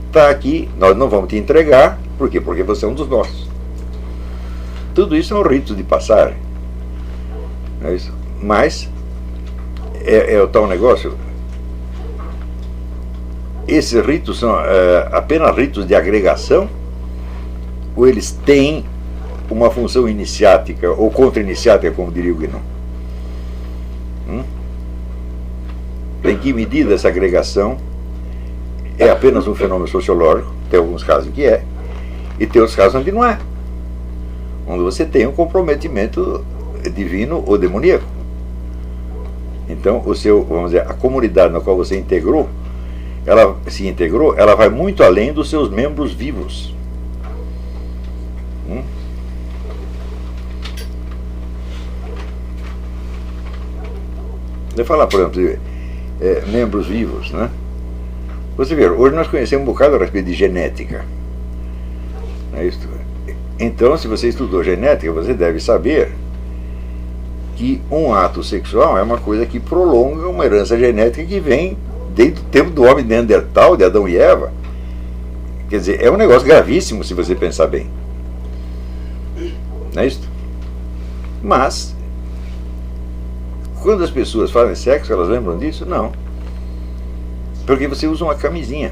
está aqui, nós não vamos te entregar, por quê? Porque você é um dos nossos. Tudo isso é um rito de passagem. Não é isso? Mas é o tal negócio. Esses ritos são apenas ritos de agregação, ou eles têm uma função iniciática ou contra-iniciática, como diria o Guénon? Em que medida essa agregação é apenas um fenômeno sociológico? Tem alguns casos em que é, e tem outros casos onde não é, onde você tem um comprometimento divino ou demoníaco. Então, vamos dizer, a comunidade na qual você integrou, ela se integrou, ela vai muito além dos seus membros vivos. Vou falar, por exemplo, de membros vivos, né? Você vê, hoje nós conhecemos um bocado a respeito de genética. Não é isso? Então, se você estudou genética, você deve saber que um ato sexual é uma coisa que prolonga uma herança genética que vem desde o tempo do homem neandertal, de Adão e Eva. Quer dizer, é um negócio gravíssimo se você pensar bem. Não é isso? Mas, quando as pessoas fazem sexo, elas lembram disso? Não. Porque você usa uma camisinha.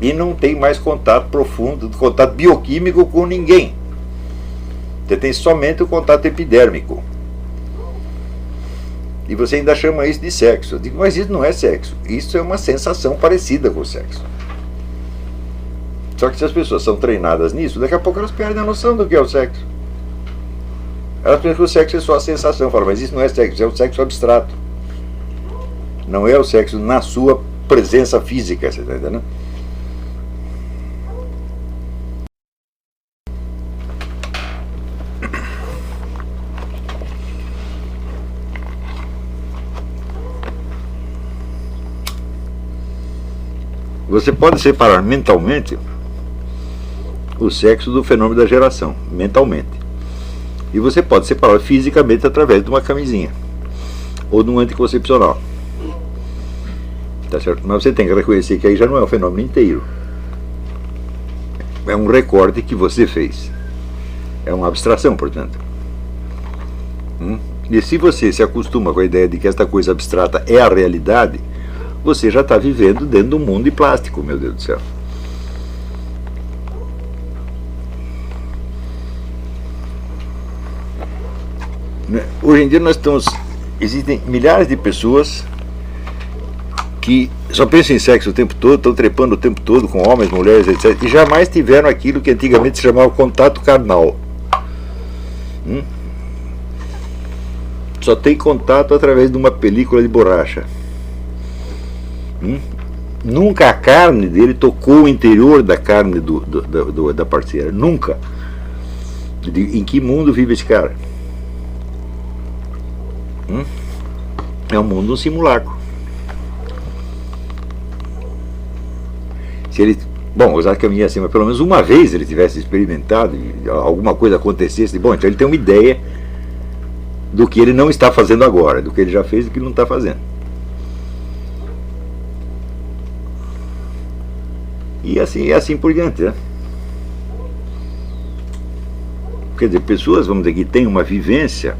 E não tem mais contato profundo, contato bioquímico com ninguém. Você tem somente o contato epidérmico. E você ainda chama isso de sexo. Eu digo, mas isso não é sexo. Isso é uma sensação parecida com o sexo. Só que se as pessoas são treinadas nisso, daqui a pouco elas perdem a noção do que é o sexo. Elas pensam que o sexo é só a sensação. Falam, mas isso não é sexo, é o sexo abstrato. Não é o sexo na sua presença física, você está entendendo? Você pode separar mentalmente o sexo do fenômeno da geração, mentalmente. E você pode separar fisicamente através de uma camisinha ou de um anticoncepcional. Tá certo? Mas você tem que reconhecer que aí já não é o fenômeno inteiro. É um recorte que você fez. É uma abstração, portanto. E se você se acostuma com a ideia de que esta coisa abstrata é a realidade, você já está vivendo dentro de um mundo de plástico, meu Deus do céu. Hoje em dia existem milhares de pessoas que só pensam em sexo o tempo todo, estão trepando o tempo todo com homens, mulheres, etc. E jamais tiveram aquilo que antigamente se chamava contato carnal. Só tem contato através de uma película de borracha. Nunca a carne dele tocou o interior da carne da parceira. Nunca. Em que mundo vive esse cara? É um mundo, um simulacro. Se ele, bom, usar que eu ia assim, mas pelo menos uma vez ele tivesse experimentado e alguma coisa acontecesse, bom, então ele tem uma ideia do que ele não está fazendo agora, do que ele já fez e do que ele não está fazendo. E assim por diante, né? Quer dizer, pessoas, vamos dizer, que têm uma vivência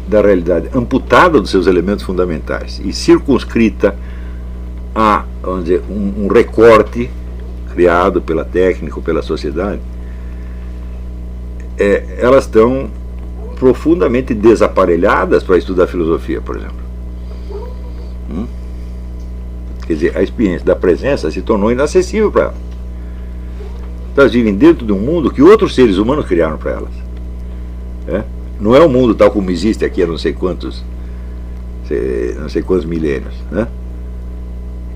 da realidade amputada dos seus elementos fundamentais e circunscrita a, vamos dizer, um recorte criado pela técnica ou pela sociedade, elas estão profundamente desaparelhadas para estudar filosofia, por exemplo. Quer dizer, a experiência da presença se tornou inacessível para elas. Elas vivem dentro de um mundo que outros seres humanos criaram para elas. Não é um mundo tal como existe aqui há não sei quantos milênios. Né?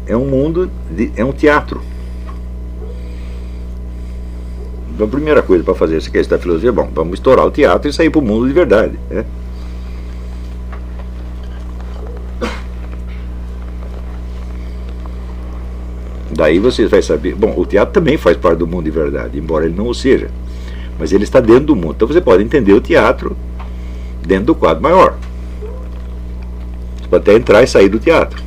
É um mundo, é um teatro. Então a primeira coisa para fazer essa questão da filosofia, bom, vamos estourar o teatro e sair para o mundo de verdade. Né? Daí você vai saber, bom, o teatro também faz parte do mundo de verdade, embora ele não o seja, mas ele está dentro do mundo. Então você pode entender o teatro dentro do quadro maior. Você pode até entrar e sair do teatro.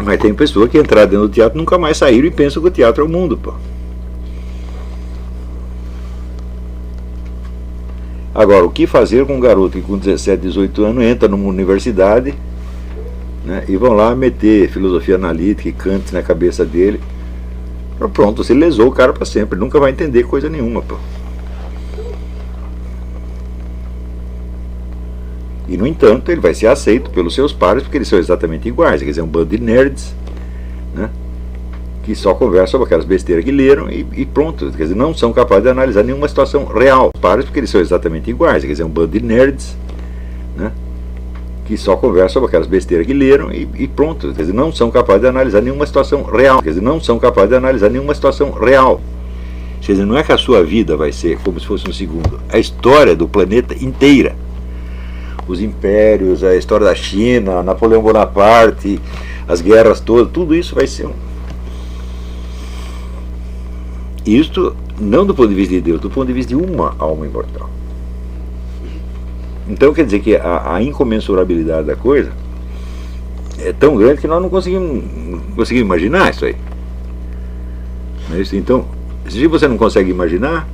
Mas tem pessoas que entraram dentro do teatro nunca mais saíram e pensam que o teatro é o mundo, pô. Agora, o que fazer com um garoto que com 17, 18 anos entra numa universidade, né, e vão lá meter filosofia analítica e Kant na cabeça dele? Pronto, você lesou o cara para sempre, ele nunca vai entender coisa nenhuma, pô. E, no entanto, ele vai ser aceito pelos seus pares porque eles são exatamente iguais. Quer dizer, um bando de nerds, né, que só conversam sobre aquelas besteiras que leram e pronto. Quer dizer, não são capazes de analisar nenhuma situação real. Pares porque eles são exatamente iguais. Quer dizer, um bando de nerds, né, que só conversam sobre aquelas besteiras que leram e pronto. Quer dizer, não são capazes de analisar nenhuma situação real. Quer dizer, não são capazes de analisar nenhuma situação real. Quer dizer, não é que a sua vida vai ser como se fosse um segundo. A história do planeta inteira. Os impérios, a história da China, Napoleão Bonaparte, as guerras todas, tudo isso vai ser Isto não do ponto de vista de Deus, do ponto de vista de uma alma imortal. Então quer dizer que a incomensurabilidade da coisa é tão grande que nós não conseguimos imaginar isso aí. Então, se você não consegue imaginar,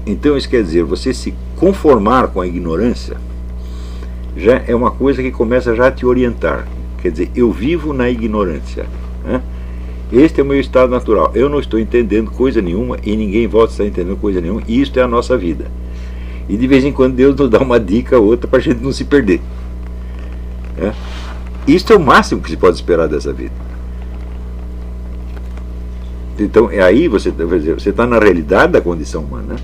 então isso quer dizer, você se conformar com a ignorância já é uma coisa que começa já a te orientar. Quer dizer, eu vivo na ignorância, né? Este é o meu estado natural. Eu não estou entendendo coisa nenhuma e ninguém em volta está entendendo coisa nenhuma. E isto é a nossa vida. E de vez em quando Deus nos dá uma dica ou outra para a gente não se perder. Isto é o máximo que se pode esperar dessa vida. Então, aí você está na realidade da condição humana.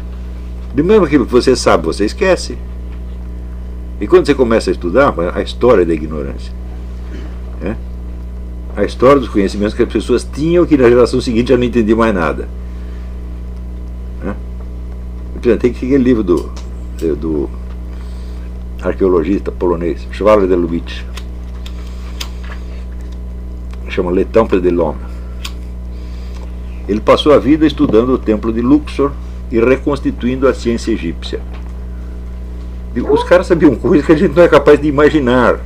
De mesmo aquilo que você sabe, você esquece. E quando você começa a estudar, a história da ignorância. A história dos conhecimentos que as pessoas tinham, que na geração seguinte já não entendiam mais nada. Tem que seguir o livro do arqueologista polonês, Czarek de Lubitsch. Chama Le Temple de l'Homme. Ele passou a vida estudando o templo de Luxor e reconstituindo a ciência egípcia. Os caras sabiam coisas que a gente não é capaz de imaginar.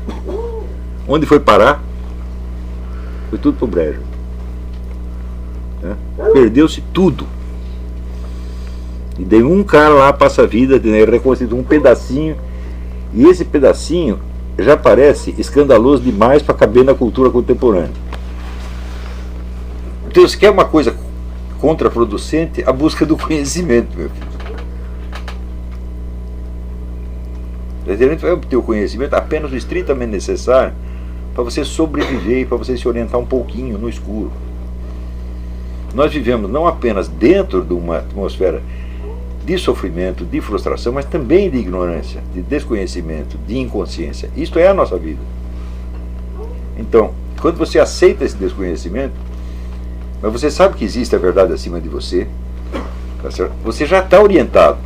Onde foi parar? Foi tudo pro brejo. Perdeu-se tudo. E daí um cara lá passa a vida, reconstitui um pedacinho, e esse pedacinho já parece escandaloso demais para caber na cultura contemporânea. Então, se quer uma coisa contraproducente, a busca do conhecimento, meu filho. A gente vai obter o conhecimento apenas o estritamente necessário para você sobreviver e para você se orientar um pouquinho no escuro. Nós vivemos não apenas dentro de uma atmosfera de sofrimento, de frustração, mas também de ignorância, de desconhecimento, de inconsciência. Isto é a nossa vida. Então, quando você aceita esse desconhecimento, mas você sabe que existe a verdade acima de você, tá certo? Você já está orientado.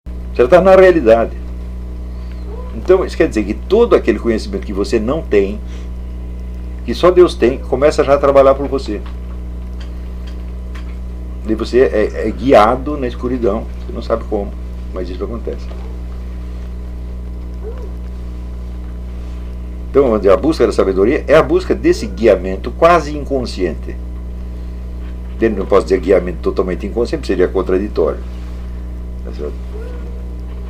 Você já está na realidade. Então, isso quer dizer que todo aquele conhecimento que você não tem, que só Deus tem, começa já a trabalhar por você. E você é guiado na escuridão. Você não sabe como, mas isso acontece. Então, a busca da sabedoria é a busca desse guiamento quase inconsciente. Eu não posso dizer guiamento totalmente inconsciente, seria contraditório.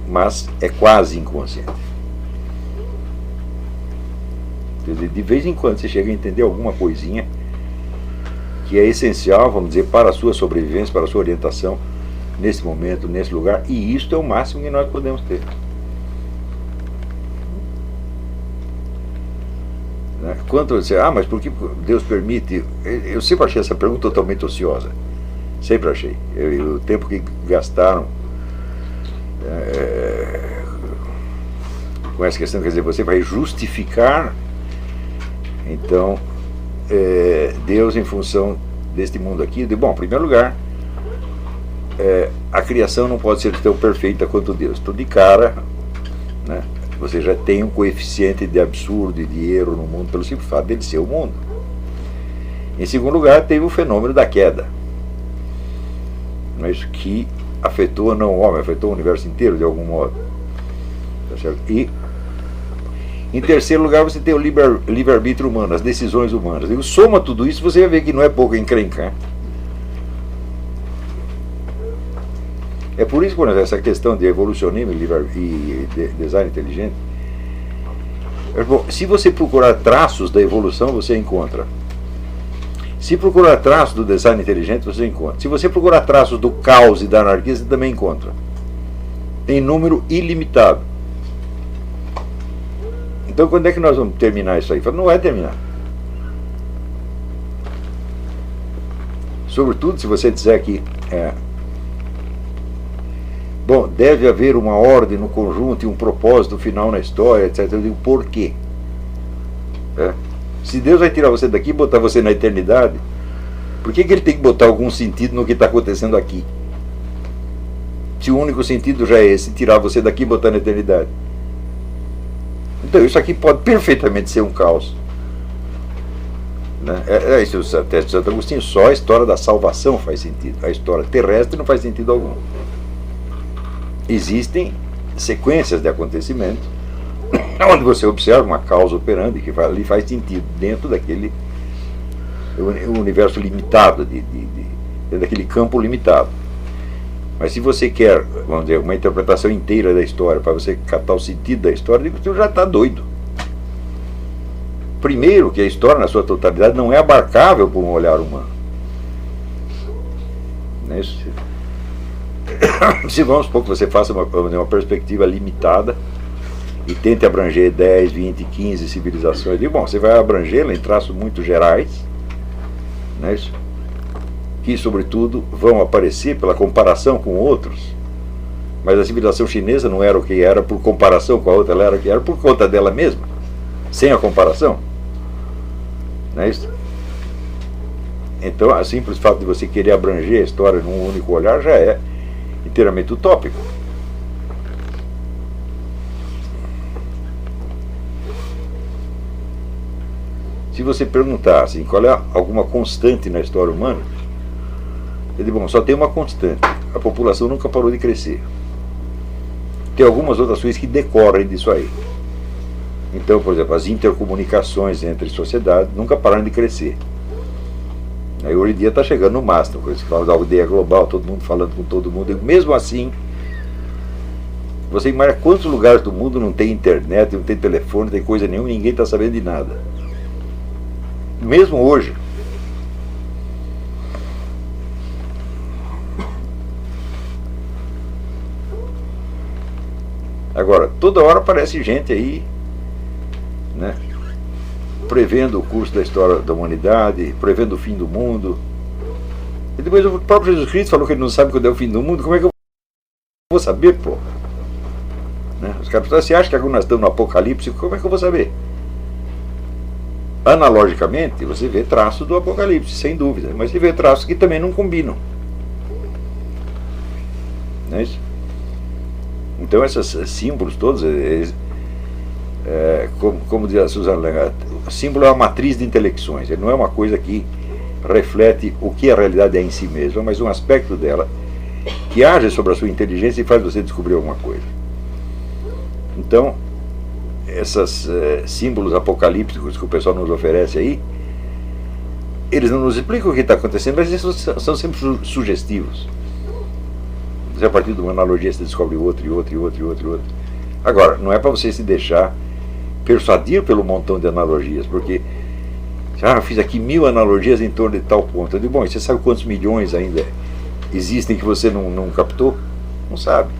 Mas é quase inconsciente. De vez em quando você chega a entender alguma coisinha que é essencial, vamos dizer, para a sua sobrevivência, para a sua orientação nesse momento, nesse lugar, e isto é o máximo que nós podemos ter. Quanto você, mas por que Deus permite? Eu sempre achei essa pergunta totalmente ociosa. Sempre achei. O tempo que gastaram com essa questão, quer dizer, você vai justificar então Deus em função deste mundo aqui. Bom, em primeiro lugar, a criação não pode ser tão perfeita quanto Deus. Então, de cara, né, você já tem um coeficiente de absurdo e de erro no mundo pelo simples fato dele ser o mundo. Em segundo lugar, teve o fenômeno da queda, mas que afetou não o homem, afetou o universo inteiro de algum modo. Tá certo? E em terceiro lugar, você tem o livre-arbítrio humano, as decisões humanas. E soma tudo isso, você vai ver que não é pouco encrencar. É por isso que essa questão de evolucionismo e design inteligente, se você procurar traços da evolução, você encontra. Se procurar traços do design inteligente, você encontra. Se você procurar traços do caos e da anarquia, você também encontra. Em número ilimitado. Então, quando é que nós vamos terminar isso aí? Não vai terminar. Sobretudo se você disser que bom, deve haver uma ordem no conjunto e um propósito final na história, etc. Eu digo, por quê? Se Deus vai tirar você daqui e botar você na eternidade, por que ele tem que botar algum sentido no que está acontecendo aqui? Se o único sentido já é esse, tirar você daqui e botar na eternidade. Então, isso aqui pode perfeitamente ser um caos. Né? Isso o teste de Santo Agostinho, só a história da salvação faz sentido. A história terrestre não faz sentido algum. Existem sequências de acontecimentos onde você observa uma causa operandi que ali faz sentido dentro daquele universo limitado, daquele campo limitado. Mas se você quer, vamos dizer, uma interpretação inteira da história para você captar o sentido da história, você já está doido. primeiro, que a história na sua totalidade não é abarcável por um olhar humano. Não é isso? Se vamos supor que você faça uma perspectiva limitada e tente abranger 10, 20, 15 civilizações, e bom, você vai abrangê-la em traços muito gerais, não é isso? Que, sobretudo, vão aparecer pela comparação com outros. Mas a civilização chinesa não era o que era por comparação com a outra, ela era o que era por conta dela mesma, sem a comparação. Não é isso? Então, o simples fato de você querer abranger a história num único olhar já é inteiramente utópico. Se você perguntar assim, qual é alguma constante na história humana, eu digo, bom, só tem uma constante: a população nunca parou de crescer. Tem algumas outras coisas que decorrem disso aí. Então, por exemplo, as intercomunicações entre sociedades nunca pararam de crescer. Aí, hoje em dia está chegando no máximo, coisa que fala da aldeia global, todo mundo falando com todo mundo. E mesmo assim, você imagina quantos lugares do mundo não tem internet, não tem telefone, não tem coisa nenhuma, ninguém está sabendo de nada. Mesmo hoje. Agora, toda hora aparece gente aí, né, prevendo o curso da história da humanidade, prevendo o fim do mundo. E depois o próprio Jesus Cristo falou que ele não sabe quando é o fim do mundo. Como é que eu vou saber, pô? Né? Os caras pensam, você acha que agora nós estamos no Apocalipse? Como é que eu vou saber? Analogicamente, você vê traços do Apocalipse, sem dúvida, mas você vê traços que também não combinam. Não é isso? Então, esses símbolos todos, como diz a Susan Lengat, o símbolo é uma matriz de intelecções. Ele não é uma coisa que reflete o que a realidade é em si mesma, mas um aspecto dela que age sobre a sua inteligência e faz você descobrir alguma coisa. Então, esses símbolos apocalípticos que o pessoal nos oferece aí, eles não nos explicam o que está acontecendo, mas eles são sempre sugestivos. A partir de uma analogia você descobre outra, e outra, e outra, e outra, e outra. Agora, não é para você se deixar persuadir pelo montão de analogias, porque eu fiz aqui 1000 analogias em torno de tal ponto. Eu digo, bom, você sabe quantos milhões ainda existem que você não captou? Não sabe.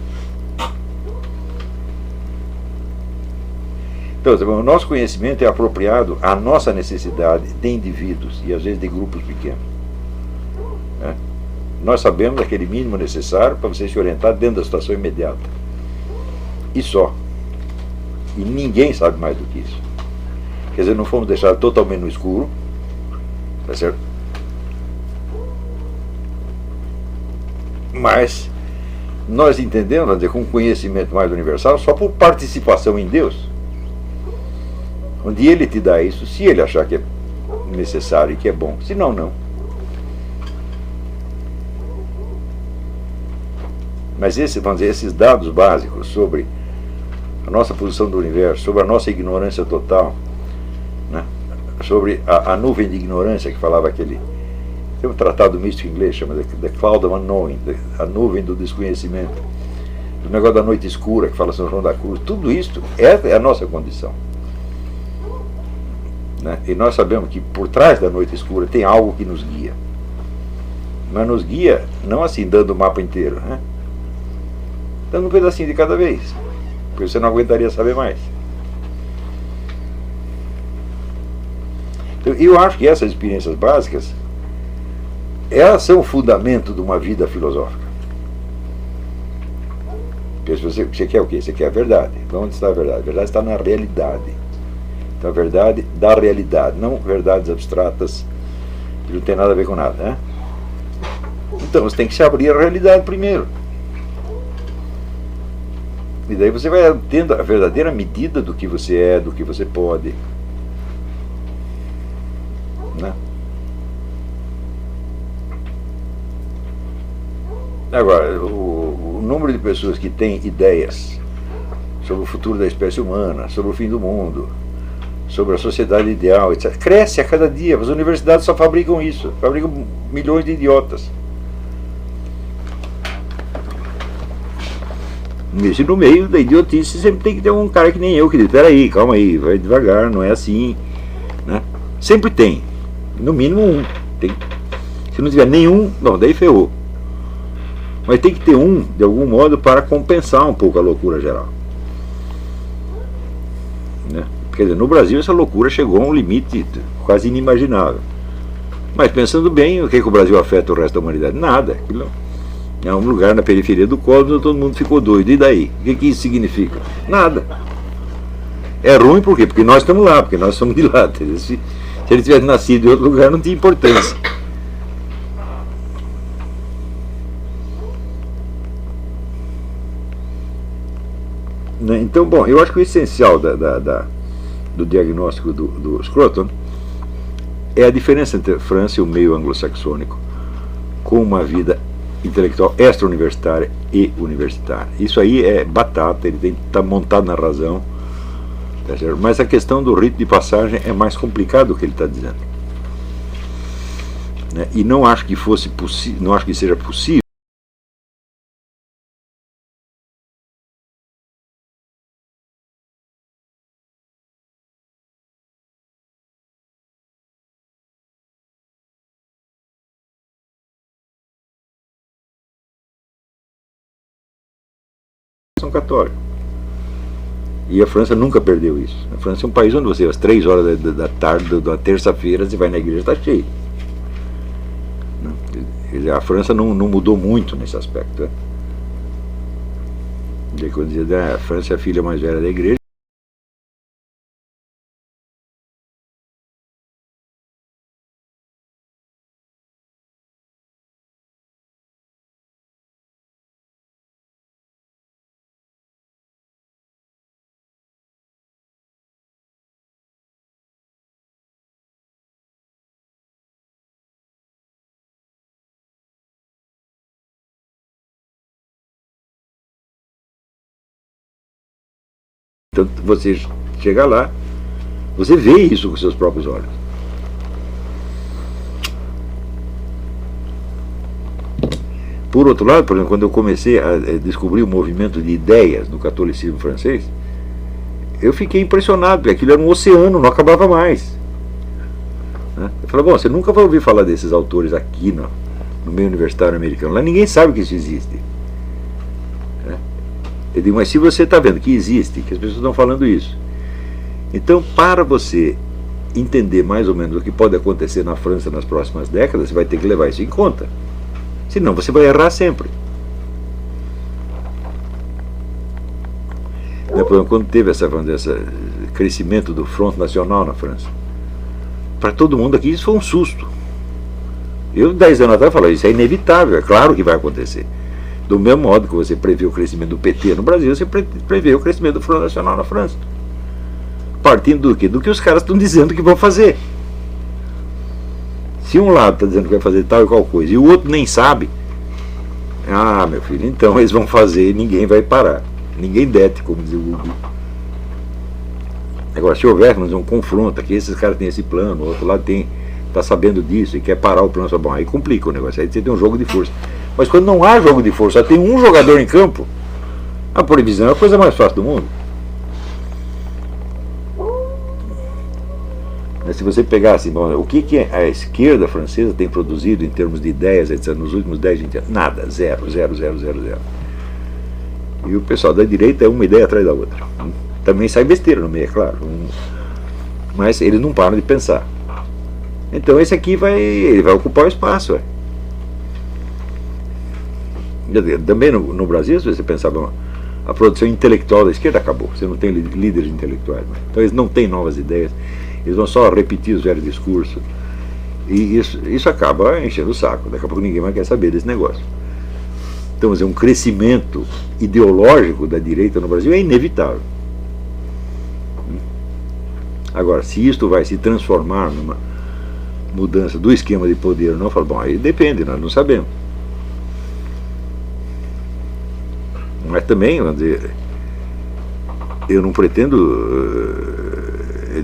Então, o nosso conhecimento é apropriado à nossa necessidade de indivíduos e às vezes de grupos pequenos. Né? Nós sabemos aquele mínimo necessário para você se orientar dentro da situação imediata. E só. E ninguém sabe mais do que isso. Quer dizer, não fomos deixados totalmente no escuro. Tá certo? Mas nós entendemos, vamos dizer, com um conhecimento mais universal, só por participação em Deus. Onde Ele te dá isso, se Ele achar que é necessário e que é bom. Se não, não. Mas vamos dizer, esses dados básicos sobre a nossa posição do universo, sobre a nossa ignorância total, né? Sobre a nuvem de ignorância que falava aquele... Tem um tratado místico inglês, chama The Cloud of Unknowing, a nuvem do desconhecimento. O negócio da noite escura, que fala São João da Cruz. Tudo isso é a nossa condição. Né? E nós sabemos que por trás da noite escura tem algo que nos guia. Mas nos guia não assim dando o mapa inteiro, né? Dando um pedacinho de cada vez, porque você não aguentaria saber mais. Então, eu acho que essas experiências básicas, elas são o fundamento de uma vida filosófica. Porque você quer o quê? Você quer a verdade. Onde está a verdade? A verdade está na realidade. Então, a verdade da realidade, não verdades abstratas que não tem nada a ver com nada, né? Então, você tem que se abrir à realidade primeiro. E daí você vai tendo a verdadeira medida do que você é, do que você pode. Né? Agora, o número de pessoas que têm ideias sobre o futuro da espécie humana, sobre o fim do mundo, sobre a sociedade ideal, etc., cresce a cada dia. As universidades só fabricam isso, fabricam milhões de idiotas. E no meio da idiotice sempre tem que ter um cara que nem eu que diz, peraí, calma aí, vai devagar, não é assim. Sempre tem, no mínimo um. Se não tiver nenhum, não, daí ferrou. Mas tem que ter um, de algum modo, para compensar um pouco a loucura geral. Né? Quer dizer, no Brasil essa loucura chegou a um limite quase inimaginável. Mas pensando bem, o que o Brasil afeta o resto da humanidade? Nada. Aquilo é um lugar na periferia do cosmos, todo mundo ficou doido. E daí? O que isso significa? Nada. É ruim por quê? Porque nós estamos lá, porque nós somos de lá. Se ele tivesse nascido em outro lugar, não tinha importância. Então, bom, eu acho que o essencial do diagnóstico do Scruton é a diferença entre a França e o meio anglo-saxônico, com uma vida intelectual extra-universitária e universitária. Isso aí é batata, ele tem que estar montado na razão, tá certo? Mas a questão do rito de passagem é mais complicado do que ele está dizendo. Né? E não acho que não acho que seja possível católica. E a França nunca perdeu isso. A França é um país onde você, às 3 horas da tarde, da terça-feira, você vai na igreja, está cheio. A França não mudou muito nesse aspecto. Né? Quando dizia, a França é a filha mais velha da igreja. Então você chega lá, você vê isso com seus próprios olhos. Por outro lado, por exemplo, quando eu comecei a descobrir o movimento de ideias no catolicismo francês, eu fiquei impressionado, porque aquilo era um oceano, não acabava mais. Né? Eu falei, bom, você nunca vai ouvir falar desses autores aqui no meio universitário americano. Lá ninguém sabe que isso existe. Eu digo, mas se você está vendo que existe, que as pessoas estão falando isso, então para você entender mais ou menos o que pode acontecer na França nas próximas décadas, você vai ter que levar isso em conta. Senão você vai errar sempre. Quando teve esse crescimento do Front Nacional na França, para todo mundo aqui isso foi um susto. Eu 10 anos atrás falei, isso é inevitável, é claro que vai acontecer. Do mesmo modo que você prevê o crescimento do PT no Brasil, você prevê o crescimento do Front Nacional na França. Partindo do quê? Do que os caras estão dizendo que vão fazer. Se um lado está dizendo que vai fazer tal e qual coisa, e o outro nem sabe, ah, meu filho, então eles vão fazer e ninguém vai parar. Ninguém dete, como diz o Google. Agora, se houver, vamos dizer, um confronto, que esses caras têm esse plano, o outro lado está sabendo disso e quer parar o plano, bom, aí complica o negócio, aí você tem um jogo de força. Mas quando não há jogo de força, só tem um jogador em campo, a previsão é a coisa mais fácil do mundo. Mas se você pegasse, bom, o que a esquerda francesa tem produzido em termos de ideias, etc., nos últimos 10, 20 anos? Nada, zero. E o pessoal da direita é uma ideia atrás da outra. Também sai besteira no meio, é claro. Mas eles não param de pensar. Então esse aqui ele vai ocupar o espaço. Também no Brasil, se você pensava, a produção intelectual da esquerda acabou. Você não tem líderes intelectuais. Então eles não têm novas ideias. Eles vão só repetir os velhos discursos. E isso acaba enchendo o saco. Daqui a pouco ninguém mais quer saber desse negócio. Então, um crescimento ideológico da direita no Brasil é inevitável. Agora, se isto vai se transformar numa mudança do esquema de poder ou não, eu falo, bom, aí depende, nós não sabemos. Mas também, vamos dizer, eu não pretendo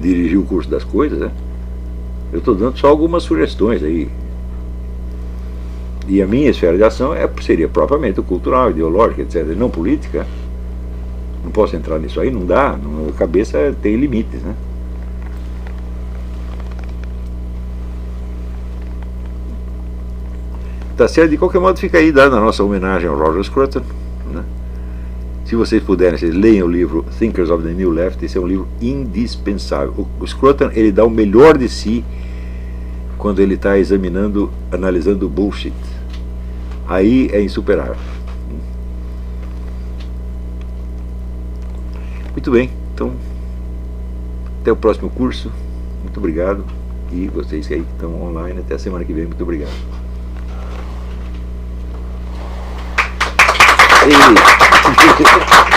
dirigir o curso das coisas, né? Eu estou dando só algumas sugestões aí. E a minha esfera de ação seria propriamente cultural, ideológica, etc., não política. Não posso entrar nisso aí, não dá, a cabeça tem limites, né? Tá certo? De qualquer modo, fica aí dada a nossa homenagem ao Roger Scruton, né? Se vocês puderem, vocês leiam o livro Thinkers of the New Left. Esse é um livro indispensável. O Scruton, ele dá o melhor de si quando ele está examinando, analisando o bullshit. Aí é insuperável. Muito bem, então até o próximo curso. Muito obrigado. E vocês que aí estão online, até a semana que vem. Muito obrigado. Ei.